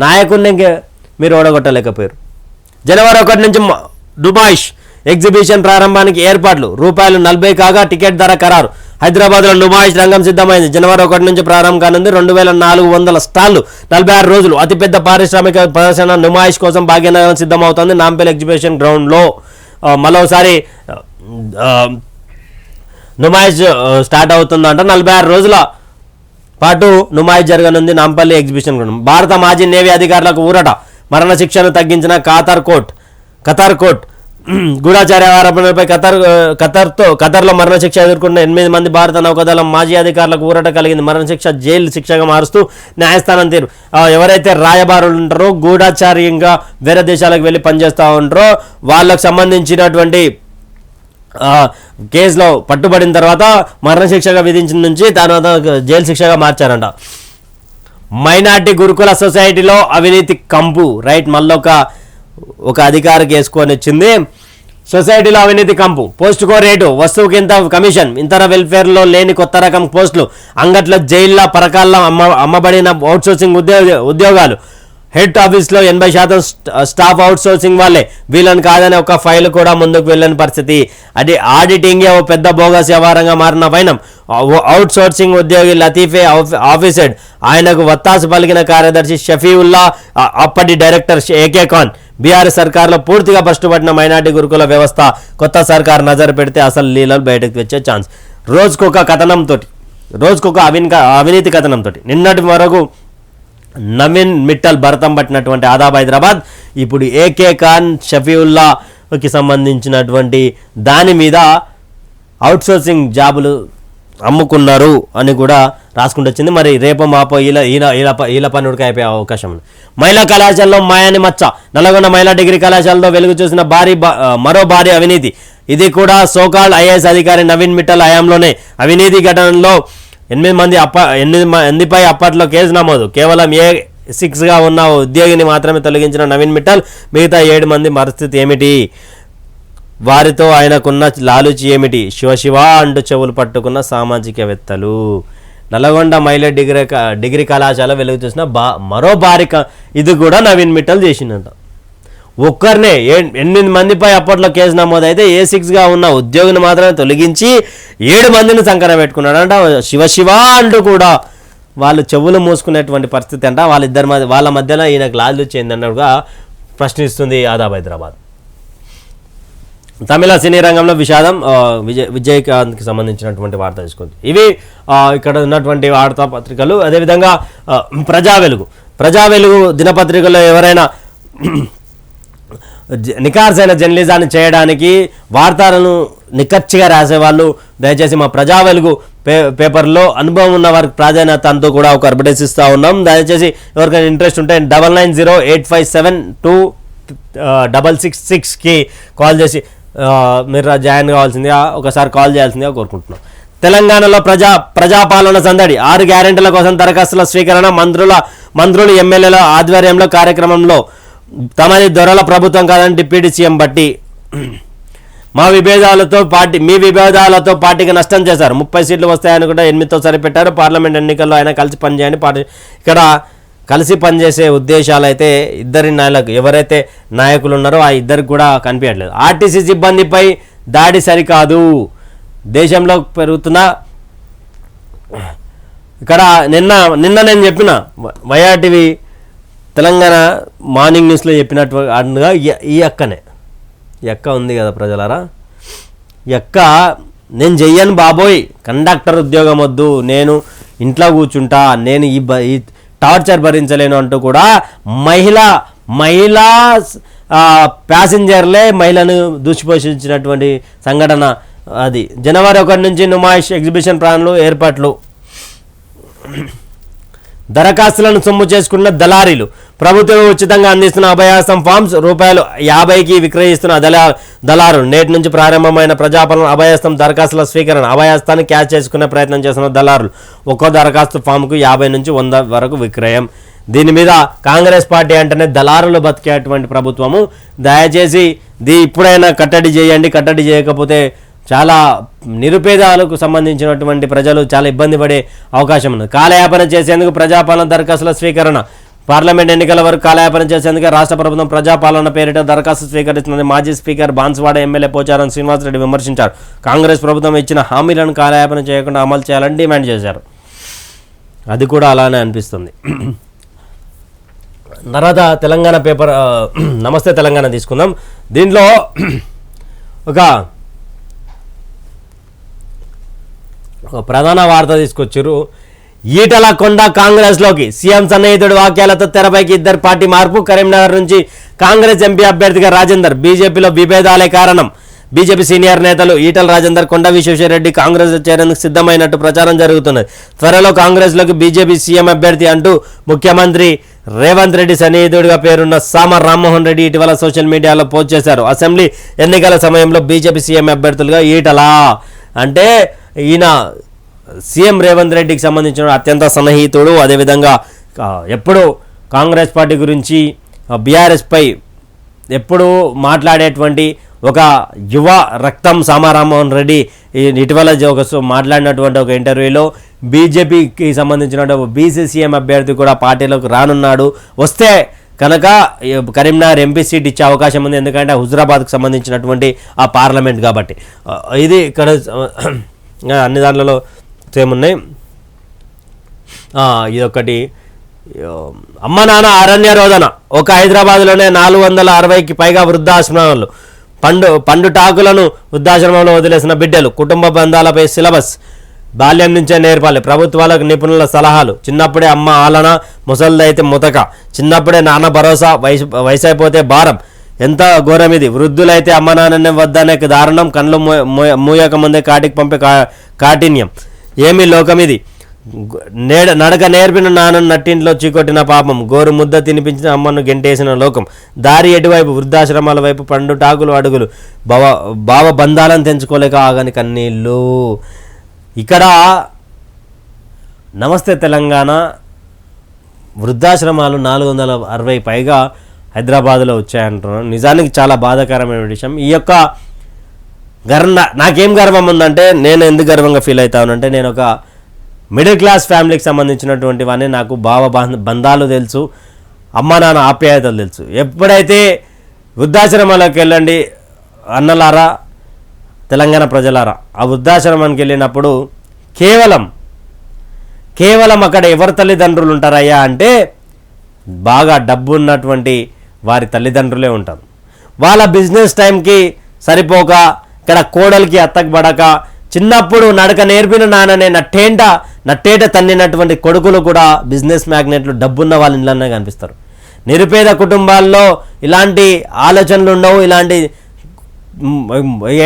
నాయకుడిని మీరు ఓడగొట్టలేకపోయారు. జనవరి 1 నుంచి దుబాయిష్ ఎగ్జిబిషన్ ప్రారంభానికి ఏర్పాట్లు. ₹40 కాగా టికెట్ ధర ఖరారు. హైదరాబాద్లో నుమాయిష్ రంగం సిద్ధమైంది. జనవరి 1 నుంచి ప్రారంభం కానుంది. 2400 స్టాళ్లు, 46 రోజులు. అతిపెద్ద పారిశ్రామిక ప్రదర్శన నుమాయిష్ కోసం భాగ్యనగరం సిద్ధమవుతోంది. నాంపల్లి ఎగ్జిబిషన్ గ్రౌండ్లో మరోసారి నుమాయిష్ స్టార్ట్ అవుతుందంట. 46 రోజుల పాటు నుమాయిష్ జరగనుంది నాంపల్లి ఎగ్జిబిషన్ గ్రౌండ్. భారత మాజీ నేవీ అధికారులకు ఊరట, మరణశిక్షను తగ్గించిన ఖతార్ కోర్ట్. గూఢచార్య ఆరోపణలపై ఖతర్లో మరణశిక్ష ఎదుర్కొన్న 8 మంది భారత నౌకాదళం మాజీ అధికారులకు ఊరట కలిగింది. మరణశిక్ష జైలు శిక్షగా మారుస్తూ న్యాయస్థానం తీరు. ఎవరైతే రాయబారులు ఉంటారో, గూఢచార్యంగా వేరే దేశాలకు వెళ్ళి పనిచేస్తూ ఉంటారో వాళ్ళకు సంబంధించినటువంటి కేసులో పట్టుబడిన తర్వాత మరణశిక్షగా విధించిన నుంచి తర్వాత జైలు శిక్షగా మార్చారంట. మైనార్టీ గురుకుల సొసైటీలో అవినీతి కంపు. రైట్, మళ్ళీ ఒక అధికారికి వేసుకొని వచ్చింది. సొసైటీలో అవినీతి కంపు. పోస్టుకో రేటు, వస్తువుకి ఇంత కమిషన్, ఇంతర వెల్ఫేర్లో లేని కొత్త రకం పోస్టులు, అంగట్ల జైళ్ళ పరకాల్లో అమ్మబడిన అవుట్సోర్సింగ్ ఉద్యోగాలు, హెడ్ ఆఫీస్లో 80% స్టాఫ్ అవుట్సోర్సింగ్ వాళ్ళే, వీళ్ళని కాదని ఒక ఫైల్ కూడా ముందుకు వెళ్ళని పరిస్థితి. అది ఆడిటింగే ఓ పెద్ద బోగస్ వ్యవహారంగా మారిన వైనం. అవుట్సోర్సింగ్ ఉద్యోగి లతీఫే ఆఫీసెడ్, ఆయనకు వత్తాసు పలికిన కార్యదర్శి షఫీవుల్లా, అప్పటి డైరెక్టర్ ఏకే ఖాన్. బీఆర్ఎస్ సర్కార్లో పూర్తిగా పట్టుబడిన మైనార్టీ గురుకుల వ్యవస్థ కొత్త సర్కార్ నజరు పెడితే అసలు లీలలు బయటకు వచ్చే ఛాన్స్. రోజుకొక కథనంతో, రోజుకొక అవినీతి కథనంతో నిన్నటి వరకు నవీన్ మిట్టల్ భరతం పట్టినటువంటి ఆదాబ్ హైదరాబాద్ ఇప్పుడు ఏకే ఖాన్ షఫీవుల్లాకి సంబంధించినటువంటి దాని మీద అవుట్సోర్సింగ్ జాబులు అమ్ముకున్నారు అని కూడా రాసుకుంటూ వచ్చింది. మరి రేపు మాపో ఈల పనుడికి అయిపోయే అవకాశం ఉంది. మహిళా కళాశాలలో మాయాని మచ్చ. నల్గొండ మహిళా డిగ్రీ కళాశాలలో వెలుగు చూసిన మరో భారీ అవినీతి. ఇది కూడా సోకాల్డ్ ఐఏఎస్ అధికారి నవీన్ మిట్టల్ హయాంలోనే. అవినీతి ఘటనలో 8 మందిపై అప్పట్లో కేసు నమోదు. కేవలం A6గా ఉన్న ఉద్యోగిని మాత్రమే తొలగించిన నవీన్ మిట్టల్. మిగతా 7 మంది పరిస్థితి ఏమిటి? వారితో ఆయనకున్న లాలూచి ఏమిటి? శివ అంటూ చెవులు పట్టుకున్న సామాజికవేత్తలు. నల్గొండ మహిళా డిగ్రీ కళాశాల వెలుగు చూసిన మరో భారీ ఇది కూడా నవీన్ మిట్టల్ చేసిందంట. ఒక్కరినే 8 మందిపై అప్పట్లో కేసు నమోదు అయితే A6గా ఉన్న ఉద్యోగిని మాత్రమే తొలగించి 7 మందిని సంకర పెట్టుకున్నాడంట. శివ అంటూ కూడా వాళ్ళు చెవులు మూసుకునేటువంటి పరిస్థితి అంట. వాళ్ళ మధ్యలో ఈయనకు లాలూచి ఏందన్నట్టుగా ప్రశ్నిస్తుంది ఆదాబ్ హైదరాబాద్. తమిళ సినీ రంగంలో విషాదం. విజయకాంత్కి సంబంధించినటువంటి వార్త తీసుకుంది. ఇవి ఇక్కడ ఉన్నటువంటి వార్తాపత్రికలు. అదేవిధంగా ప్రజా వెలుగు దినపత్రికలో ఎవరైనా నికార్సైన జర్నలిజాన్ని చేయడానికి వార్తలను నిక్కచ్చిగా రాసేవాళ్ళు దయచేసి మా ప్రజా వెలుగు పేపర్లో అనుభవం ఉన్న వారికి ప్రాధాన్యత అంటూ కూడా ఒక అడ్వర్టైజ్ ఇస్తూ ఉన్నాం. దయచేసి ఎవరికైనా ఇంట్రెస్ట్ ఉంటే 9908572666కి కాల్ చేసి మీరు జాయిన్ కావాల్సిందిగా, ఒకసారి కాల్ చేయాల్సిందిగా కోరుకుంటున్నాం. తెలంగాణలో ప్రజాపాలన సందడి. 6 గ్యారెంటీల కోసం దరఖాస్తుల స్వీకరణ. మంత్రులు ఎమ్మెల్యేల ఆధ్వర్యంలో కార్యక్రమంలో తమది దొరల ప్రభుత్వం కాదని డిప్యూటీ సీఎం బట్టి. మీ విభేదాలతో పార్టీకి నష్టం చేశారు. 30 సీట్లు వస్తాయని కూడా 8తో సరిపెట్టారు. పార్లమెంట్ ఎన్నికల్లో ఆయన కలిసి పనిచేయని ఇక్కడ కలిసి పనిచేసే ఉద్దేశాలు అయితే ఎవరైతే నాయకులు ఉన్నారో ఆ ఇద్దరికి కూడా కనిపించట్లేదు. ఆర్టీసీ సిబ్బందిపై దాడి సరికాదు. దేశంలో పెరుగుతున్న ఇక్కడ నిన్న నేను చెప్పిన వైఆర్టీవీ తెలంగాణ మార్నింగ్ న్యూస్లో చెప్పినట్టుగా ఈ అక్క ఉంది కదా ప్రజలారా, ఈ అక్క నేను చెయ్యను బాబోయ్, కండక్టర్ ఉద్యోగం వద్దు, నేను ఇంట్లో కూర్చుంటా, నేను ఈ టార్చర్ భరించలేను అంటూ కూడా మహిళా ప్యాసింజర్లే మహిళను దూషిపోషించినటువంటి సంఘటన అది. జనవరి 1 నుంచి నుమాయిష్ ఎగ్జిబిషన్ ప్రాంగణంలో ఏర్పాట్లు. దరఖాస్తులను సొమ్ము చేసుకున్న దళారీలు. ప్రభుత్వం ఉచితంగా అందిస్తున్న అభయాస్తం ఫామ్స్ ₹50కి విక్రయిస్తున్న దళారులు. నేటి నుంచి ప్రారంభమైన ప్రజాపాలన అభయాస్తం దరఖాస్తుల స్వీకరణ. అభయాస్తాన్ని క్యాచ్ చేసుకునే ప్రయత్నం చేస్తున్న దళారులు. ఒక్కో దరఖాస్తు ఫామ్కు 50 నుంచి 100 వరకు విక్రయం. దీని మీద కాంగ్రెస్ పార్టీ అంటేనే దళారులు బతికేటువంటి ప్రభుత్వము. దయచేసి ఇప్పుడైనా కట్టడి చేయండి. కట్టడి చేయకపోతే చాలా నిరుపేదలకు సంబంధించినటువంటి ప్రజలు చాలా ఇబ్బంది పడే అవకాశం ఉంది. కాలయాపన చేసేందుకు ప్రజాపాలన దరఖాస్తుల స్వీకరణ. పార్లమెంట్ ఎన్నికల వరకు కాలయాపన చేసేందుకు రాష్ట్ర ప్రభుత్వం ప్రజాపాలన పేరిట దరఖాస్తు స్వీకరిస్తుందని మాజీ స్పీకర్ బాన్సువాడ ఎమ్మెల్యే పోచారం శ్రీనివాసరెడ్డి విమర్శించారు. కాంగ్రెస్ ప్రభుత్వం ఇచ్చిన హామీలను కాలయాపన చేయకుండా అమలు చేయాలని డిమాండ్ చేశారు. అది కూడా అలానే అనిపిస్తుంది. తర్వాత తెలంగాణ పేపర్ నమస్తే తెలంగాణ తీసుకుందాం. దీంట్లో ఒక ప్రధాన వార్త తీసుకొచ్చారు. ఈటల కొండ కాంగ్రెస్లోకి, సీఎం సన్నిహితుడి వాక్యాలతో తెరపైకి ఇద్దరు పార్టీ మార్పు. కరీంనగర్ నుంచి కాంగ్రెస్ ఎంపీ అభ్యర్థిగా రాజేందర్. బీజేపీలో విభేదాలే కారణం. బీజేపీ సీనియర్ నేతలు ఈటల రాజేందర్, కొండ విశ్వేశ్వరరెడ్డి కాంగ్రెస్ చేరేందుకు సిద్ధమైనట్టు ప్రచారం జరుగుతున్నది. త్వరలో కాంగ్రెస్లోకి బీజేపీ సీఎం అభ్యర్థి అంటూ ముఖ్యమంత్రి రేవంత్ రెడ్డి సన్నిహితుడిగా పేరున్న సామ రామ్మోహన్ రెడ్డి ఇటీవల సోషల్ మీడియాలో పోస్ట్ చేశారు. అసెంబ్లీ ఎన్నికల సమయంలో బీజేపీ సీఎం అభ్యర్థులుగా ఈటల అంటే ఈయన సీఎం రేవంత్ రెడ్డికి సంబంధించిన అత్యంత సన్నిహితుడు. అదేవిధంగా ఎప్పుడు కాంగ్రెస్ పార్టీ గురించి బీఆర్ఎస్పై ఎప్పుడు మాట్లాడేటువంటి ఒక యువ రక్తం సామారామ్మోహన్ రెడ్డి ఇటీవల మాట్లాడినటువంటి ఒక ఇంటర్వ్యూలో బీజేపీకి సంబంధించిన బీసీసీఎం అభ్యర్థి కూడా పార్టీలోకి రానున్నాడు. వస్తే కనుక కరీంనగర్ ఎంపీ సీట్ ఇచ్చే అవకాశం ఉంది. ఎందుకంటే హుజురాబాద్కు సంబంధించినటువంటి ఆ పార్లమెంట్ కాబట్టి. ఇది ఇక్కడ అన్ని దాంట్లో సేమ్ ఉన్నాయి. ఇదొకటి, అమ్మ నాన్న అరణ్య రోదన. ఒక హైదరాబాద్లోనే 460కి పైగా వృద్ధాశ్రమాలు, పండుటాకులను వృద్ధాశ్రమంలో వదిలేసిన బిడ్డలు. కుటుంబ బంధాలపై సిలబస్ బాల్యం నుంచే నేర్పాలి. ప్రభుత్వాలకు నిపుణుల సలహాలు. చిన్నప్పుడే అమ్మ ఆలన, ముసలిదైతే ముతక. చిన్నప్పుడే నాన్న భరోసా, వయసు అయిపోతే భారం. ఎంత ఘోరం ఇది. వృద్ధులైతే అమ్మ నాన్ననే వద్దనే దారుణం. కళ్ళు మూయక ముందే కాటికి పంపే కాఠిన్యం. ఏమీ లోకం ఇది. నడక నేర్పిన నాన్నను నట్టింట్లో చీకొట్టిన పాపం. గోరు ముద్ద తినిపించిన అమ్మను గెంటేసిన లోకం. దారి ఎటువైపు వృద్ధాశ్రమాల వైపు పండుటాకులు అడుగులు. భావ బంధాలను తెంచుకోలేక ఆగని కన్నీళ్ళు. ఇక్కడ నమస్తే తెలంగాణ వృద్ధాశ్రమాలు 460 పైగా హైదరాబాద్లో వచ్చాయంటున్నాను. నిజానికి చాలా బాధాకరమైన విషయం. ఈ యొక్క నాకేం గర్వం ఉందంటే, నేను ఎందుకు గర్వంగా ఫీల్ అవుతానంటే, నేను ఒక మిడిల్ క్లాస్ ఫ్యామిలీకి సంబంధించినటువంటి వాడిని. నాకు బంధాలు తెలుసు, అమ్మ నాన్న ఆప్యాయతలు తెలుసు. ఎప్పుడైతే వృద్ధాశ్రమాలకు వెళ్ళండి అన్నలారా, తెలంగాణ ప్రజలారా, ఆ వృద్ధాశ్రమానికి వెళ్ళినప్పుడు కేవలం అక్కడ ఎవరి తల్లిదండ్రులు ఉంటారయ్యా అంటే బాగా డబ్బు ఉన్నటువంటి వారి తల్లిదండ్రులే ఉంటారు. వాళ్ళ బిజినెస్ టైంకి సరిపోక, ఇక్కడ కోడలికి అత్తకు పడక, చిన్నప్పుడు నడక నేర్పిన నాన్ననే నట్టేట తన్నినటువంటి కొడుకులు కూడా బిజినెస్ మ్యాగ్నెట్లు, డబ్బున్న వాళ్ళ ఇళ్ళనే కనిపిస్తారు. నిరుపేద కుటుంబాల్లో ఇలాంటి ఆలోచనలు ఉండవు. ఇలాంటి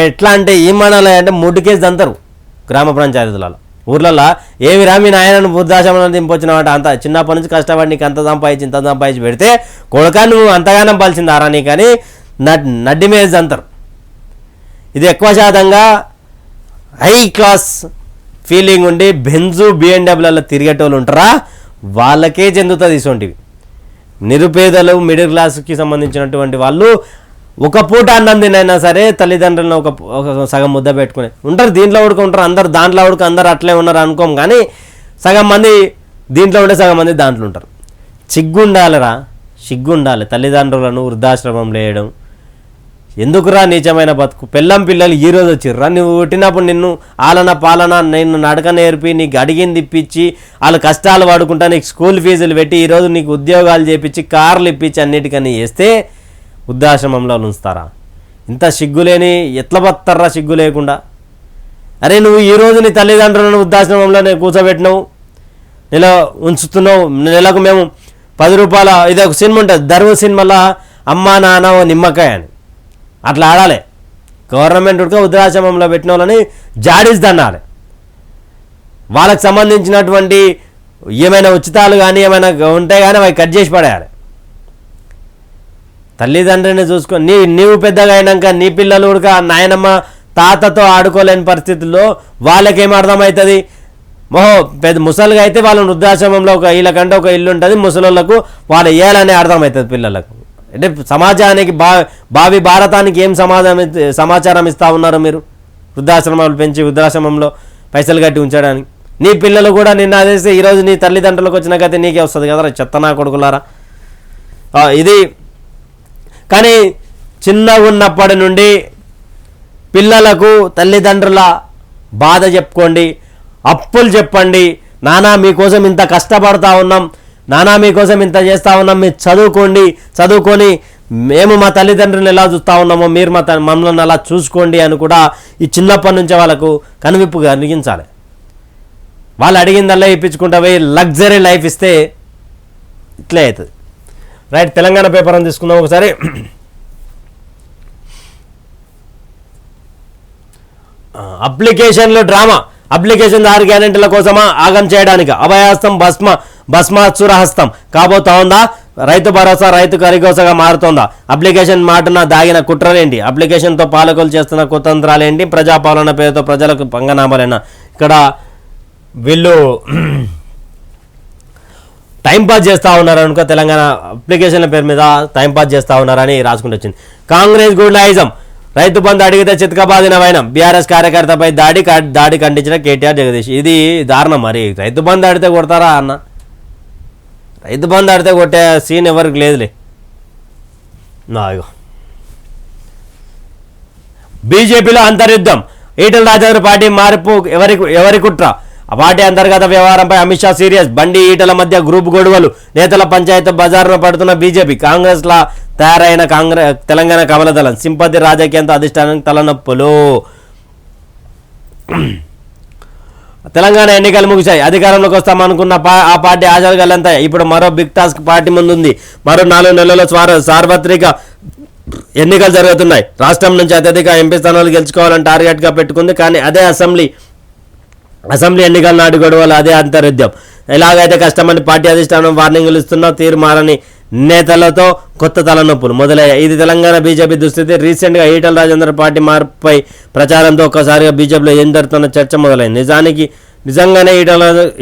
ఎట్లా అంటే ఏమనాలి అంటే ముడ్డుకేసి అంటారు గ్రామ పంచాయతీలలో, ఊర్లలో. ఏమిరా మీ నాయనను వృద్ధాశ్రమంలో దింపొచ్చినావంట, అంత చిన్నప్పటి నుంచి కష్టపడి నీకు అంత సంపాదించి పెడితే కొడుకా నువ్వు అంతగానం పలిచిందారా నీ కానీ నడ్డి మీద అంటారు. ఇది ఎక్కువ శాతంగా హై క్లాస్ ఫీలింగ్ ఉండి బెంజు బిఎండబ్ల్యూలలో తిరిగేటోళ్ళు ఉంటారా, వాళ్ళకే చెందుతుంది ఇటువంటివి. నిరుపేదలు, మిడిల్ క్లాస్కి సంబంధించినటువంటి వాళ్ళు ఒక పూట అన్నం తినైనా సరే తల్లిదండ్రులను ఒక సగం ముద్ద పెట్టుకుని ఉంటారు. దీంట్లో ఉడుకుంటారు అందరు, దాంట్లో ఉడుకు అందరు అట్లే ఉన్నారు అనుకోం. కానీ సగం మంది దీంట్లో ఉంటే సగం మంది దాంట్లో ఉంటారు. సిగ్గుండాలి తల్లిదండ్రులను వృద్ధాశ్రమంలో వేయడం. ఎందుకురా నీచమైన బతుకు. పిల్లలు ఈరోజు వచ్చిర్రా, నువ్వు పుట్టినప్పుడు నిన్ను ఆలన పాలన నిన్ను నడక నేర్పి నీకు అడిగింది ఇప్పించి వాళ్ళ కష్టాలు పడుకుంటా నీకు స్కూల్ ఫీజులు పెట్టి ఈరోజు నీకు ఉద్యోగాలు చేపించి కార్లు ఇప్పించి అన్నిటికని చేస్తే వృద్ధాశ్రమంలో ఉంచుతారా? ఇంత సిగ్గులేని ఎట్లా బతారా సిగ్గు లేకుండా? అరే నువ్వు ఈరోజు నీ తల్లిదండ్రులను వృద్ధాశ్రమంలోనే కూర్చోబెట్టినావు, ఉంచుతున్నావు. నెలకు మేము 10 రూపాయల ఇది ఒక సినిమా ఉంటుంది ధర్మ సినిమాలో, అమ్మా నాన్న ఓ నిమ్మకాయ అని అట్లా ఆడాలి. గవర్నమెంట్ ఉడక వృద్ధాశ్రమంలో పెట్టిన వాళ్ళని జాడిస్తానాలి. వాళ్ళకి సంబంధించినటువంటి ఏమైనా ఉచితాలు కానీ ఏమైనా ఉంటే కానీ అవి కట్ చేసి పడేయాలి. తల్లిదండ్రిని చూసుకొని నీవు పెద్దగా అయినాక నీ పిల్లలు ఉడక నాయనమ్మ తాతతో ఆడుకోలేని పరిస్థితుల్లో వాళ్ళకేం అర్థమవుతుంది? పెద్ద ముసలిగా అయితే వాళ్ళని వృద్ధాశ్రమంలో వీళ్ళకంటే ఒక ఇల్లు ఉంటుంది, ముసలోళ్ళకు వాళ్ళు వేయాలనే అర్థమవుతుంది పిల్లలకు. అంటే సమాజానికి భావి భారతానికి ఏం సమాచారం ఇస్తూ ఉన్నారు మీరు? వృద్ధాశ్రమాలు పెంచి వృద్ధాశ్రమంలో పైసలు కట్టి ఉంచడానికి. నీ పిల్లలు కూడా నిన్న అదేస్తే ఈరోజు నీ తల్లిదండ్రులకు వచ్చిన గతి నీకే వస్తుంది కదా, చెత్తనా కొడుకులారా. ఇది కానీ చిన్నగా ఉన్నప్పటి నుండి పిల్లలకు తల్లిదండ్రుల బాధ చెప్పుకోండి, అప్పులు చెప్పండి. నానా మీకోసం ఇంత కష్టపడతా ఉన్నాం, నానా మీకోసం ఇంత చేస్తూ ఉన్నాం, మీరు చదువుకొని మేము మా తల్లిదండ్రులను ఎలా చూస్తూ ఉన్నామో మీరు మమ్మల్ని అలా చూసుకోండి అని కూడా ఈ చిన్నప్పటి నుంచే వాళ్ళకు కనువిప్పు కలిగించాలి. వాళ్ళు అడిగిందల్లా ఇప్పించుకుంటా పోయి లగ్జరీ లైఫ్ ఇస్తే ఇట్లే అవుతుంది. రైట్, తెలంగాణ పేపర్ అని తీసుకుందాం ఒకసారి. అప్లికేషన్లో డ్రామా, అప్లికేషన్ 6 గ్యారెంటీల కోసమా ఆగం చేయడానికి అభయహస్తం భస్మాసురహస్తం కాబోతా ఉందా? రైతు భరోసా రైతు కరిగోసగా మారుతోందా? అప్లికేషన్ మాటన దాగిన కుట్రలేంటి? అప్లికేషన్తో పాలకులు చేస్తున్న కుతంత్రాలేంటి? ప్రజాపాలన పేరుతో ప్రజలకు పంగనామాలేనా? ఇక్కడ వీళ్ళు టైంపాస్ చేస్తూ ఉన్నారు అనుకో, తెలంగాణ అప్లికేషన్ల పేరు మీద టైంపాస్ చేస్తూ ఉన్నారని రాసుకుంటూ వచ్చింది. కాంగ్రెస్ గుండాయిజం, రైతు బంధు అడిగితే చితకబాదిన వైనం, బీఆర్ఎస్ కార్యకర్తపై దాడి ఖండించిన కేటీఆర్ జగదీష్. ఇది దారుణం. మరి రైతు బంధు అడిగితే కొడతారా అన్న? రైతు బంధు అడిగితే కొట్టే సీన్ ఎవరికి లేదులే. నాయో బీజేపీలో అంతర్యుద్ధం, ఈటల రాజేందర్ పార్టీ మార్పు ఎవరి కుట్ర? ఆ పార్టీ అంతర్గత వ్యవహారంపై అమిత్ షా సీరియస్. బండి ఈటల మధ్య గ్రూప్ గొడవలు, నేతల పంచాయతీ బజారును పడుతున్న బీజేపీ. కాంగ్రెస్లా తయారైన తెలంగాణ కమలదళం, సింపతి రాజకీయంతో అధిష్టానానికి తలనొప్పులు. తెలంగాణ ఎన్నికలు ముగిశాయి, అధికారంలోకి వస్తామనుకున్న ఆ పార్టీ ఆశలు గల్లంతాయి. ఇప్పుడు మరో బిగ్ టాస్క్ పార్టీ ముందుంది. మరో 4 నెలల్లో సార్వత్రిక ఎన్నికలు జరుగుతున్నాయి. రాష్ట్రం నుంచి అత్యధిక ఎంపీ స్థానాలు గెలుచుకోవాలని టార్గెట్గా పెట్టుకుంది. కానీ అదే అసెంబ్లీ ఎన్నికల నాటి గొడవలు, అదే అంతర్యుద్ధం. ఎలాగైతే కష్టమని పార్టీ అధిష్టానం వార్నింగ్లు ఇస్తున్నా తీరు మారని నేతలతో కొత్త తలనొప్పులు మొదలయ్యాయి. ఇది తెలంగాణ బీజేపీ దుస్థితి. రీసెంట్గా ఈటల రాజేందర్ పార్టీ మార్పుపై ప్రచారంతో ఒక్కసారిగా బీజేపీలో ఏం జరుగుతున్న చర్చ మొదలైంది. నిజంగానే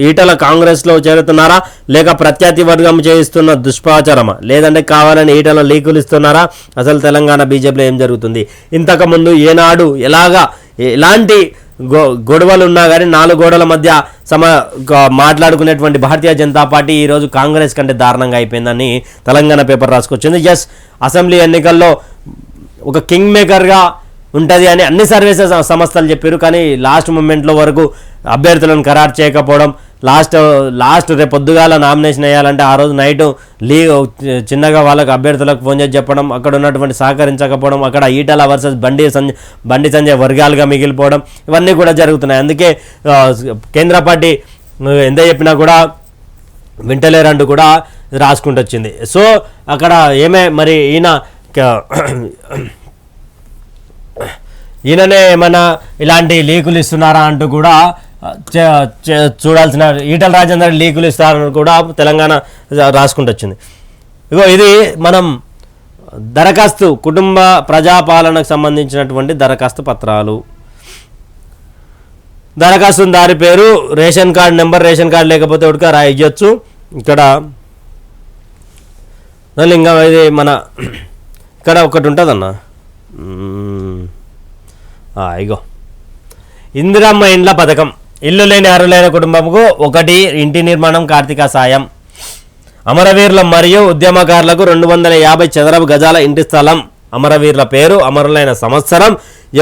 ఈటల కాంగ్రెస్లో చేరుతున్నారా, లేక ప్రత్యర్థి వర్గం చేయిస్తున్న దుష్ప్రచారమా, లేదంటే కావాలని ఈటల లీకులు ఇస్తున్నారా? అసలు తెలంగాణ బీజేపీలో ఏం జరుగుతుంది? ఇంతకుముందు ఏనాడు ఎలాంటి గొడవలు ఉన్నా కానీ 4 గోడల మధ్య మాట్లాడుకునేటువంటి భారతీయ జనతా పార్టీ ఈరోజు కాంగ్రెస్ కంటే దారుణంగా అయిపోయిందని తెలంగాణ పేపర్ రాసుకొచ్చింది. అసెంబ్లీ ఎన్నికల్లో ఒక కింగ్ మేకర్గా ఉంటుంది అని అన్ని సర్వీసెస్ సంస్థలు చెప్పారు. కానీ లాస్ట్ మూమెంట్లో వరకు అభ్యర్థులను ఖరారు చేయకపోవడం, లాస్ట్ రేపు పొద్దుగాల నామినేషన్ వేయాలంటే ఆ రోజు నైట్ చిన్నగా వాళ్ళకి అభ్యర్థులకు ఫోన్ చేసి చెప్పడం, అక్కడ ఉన్నటువంటి సహకరించకపోవడం, అక్కడ ఈటల వర్సెస్ బండి సంజయ్ వర్గాలుగా మిగిలిపోవడం, ఇవన్నీ కూడా జరుగుతున్నాయి. అందుకే కేంద్ర పార్టీ ఎంత చెప్పినా కూడా వింటలేరంటూ కూడా రాసుకుంటూ వచ్చింది. సో అక్కడ మరి ఈయననే ఏమన్నా ఇలాంటి లీకులు ఇస్తున్నారా అంటూ కూడా చూడాల్సిన, ఈటల రాజేందర్ లీకులు ఇస్తారని కూడా తెలంగాణ రాసుకుంటూ వచ్చింది. ఇది మనం దరఖాస్తు కుటుంబ ప్రజాపాలనకు సంబంధించినటువంటి దరఖాస్తు పత్రాలు. దరఖాస్తుదారి పేరు, ration card number, ration card లేకపోతే ఒకటిగా రాయొచ్చు. ఇక్కడ ఇంకా ఇది ఇక్కడ ఒకటి ఉంటుందన్న, ఇగో ఇందిరమ్మ ఇండ్ల పథకం. ఇల్లు లేని అర్హులైన కుటుంబంకు 1 ఇంటి నిర్మాణం కార్తీక సాయం. అమరవీరుల మరియు ఉద్యమకారులకు 250 చదరపు గజాల ఇంటి స్థలం. అమరవీరుల పేరు, అమరులైన సంవత్సరం,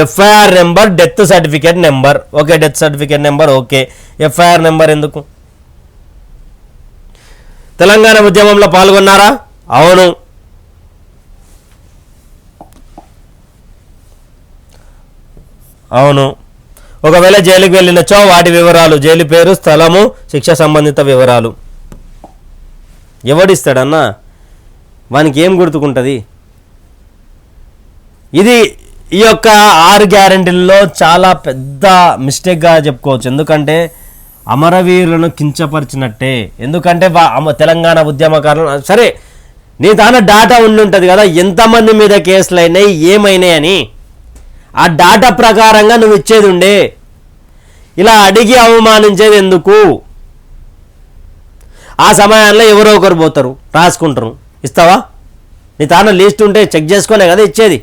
FIR number, death certificate number. Okay, death certificate number okay, FIR number ఎందుకు? తెలంగాణ ఉద్యమంలో పాల్గొన్నారా? అవును. ఒకవేళ జైలుకి వెళ్ళినచో వాటి వివరాలు, జైలు పేరు, స్థలము, శిక్ష సంబంధిత వివరాలు. ఎవడిస్తాడన్నా? వానికి ఏం గుర్తుకుంటుంది? ఈ యొక్క 6 గ్యారెంటీల్లో చాలా పెద్ద మిస్టేక్గా చెప్పుకోవచ్చు. ఎందుకంటే అమరవీరులను కించపరిచినట్టే. ఎందుకంటే తెలంగాణ ఉద్యమకారులు సరే, నీ తాన డాటా ఉండి కదా ఎంతమంది మీద కేసులు అయినాయి, ఏమైనాయి అని. ఆ డాటా ప్రకారంగా నువ్వు ఇచ్చేది ఉండే. ఇలా అడిగి అవమానించేది ఎందుకు? ఆ సమయాల్లో ఎవరో ఒకరు పోతారు, రాసుకుంటారు, ఇస్తావా? నీ తాన లిస్ట్ ఉంటే చెక్ చేసుకోలే కదా ఇచ్చేది.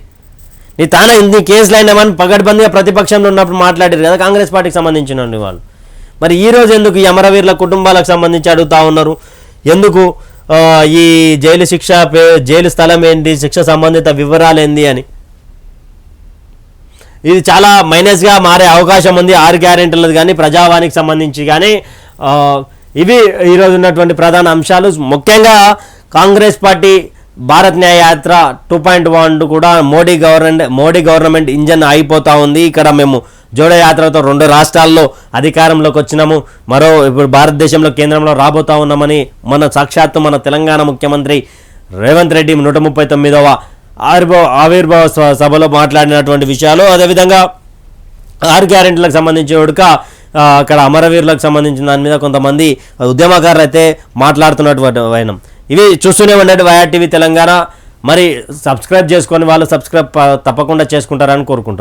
నీ తాన ఇన్ని కేసులు అయినామని పగడ్బందీగా ప్రతిపక్షంలో ఉన్నప్పుడు మాట్లాడారు కదా కాంగ్రెస్ పార్టీకి సంబంధించిన వాళ్ళు. మరి ఈరోజు ఎందుకు ఈ అమరవీరుల కుటుంబాలకు సంబంధించి అడుగుతూ ఉన్నారు? ఎందుకు ఈ జైలు స్థలం ఏంటి, శిక్ష సంబంధిత వివరాలు ఏంది అని? ఇది చాలా మైనస్గా మారే అవకాశం ఉంది 6 గ్యారెంటీలది కానీ, ప్రజావానికి సంబంధించి కానీ. ఇవి ఈరోజు ఉన్నటువంటి ప్రధాన అంశాలు. ముఖ్యంగా కాంగ్రెస్ పార్టీ భారత్ న్యాయ యాత్ర 2.1 కూడా మోడీ గవర్నమెంట్ ఇంజన్ అయిపోతా ఉంది. ఇక్కడ మేము జోడో యాత్రతో 2 రాష్ట్రాల్లో అధికారంలోకి వచ్చినాము, ఇప్పుడు భారతదేశంలో కేంద్రంలో రాబోతా ఉన్నామని సాక్షాత్తు మన తెలంగాణ ముఖ్యమంత్రి రేవంత్ రెడ్డి 139వ ఆవిర్భావ సభలో మాట్లాడినటువంటి విషయాలు, అదేవిధంగా 6 గ్యారెంటీలకు సంబంధించి అక్కడ అమరవీరులకు సంబంధించిన దాని మీద కొంతమంది ఉద్యమకారులు అయితే మాట్లాడుతున్నటువంటి వైనం. ఇవి చూస్తూనే ఉండండి వైఆర్ టీవీ తెలంగాణ. మరి సబ్స్క్రైబ్ చేసుకొని వాళ్ళు సబ్స్క్రైబ్ తప్పకుండా చేసుకుంటారని కోరుకుంటాం.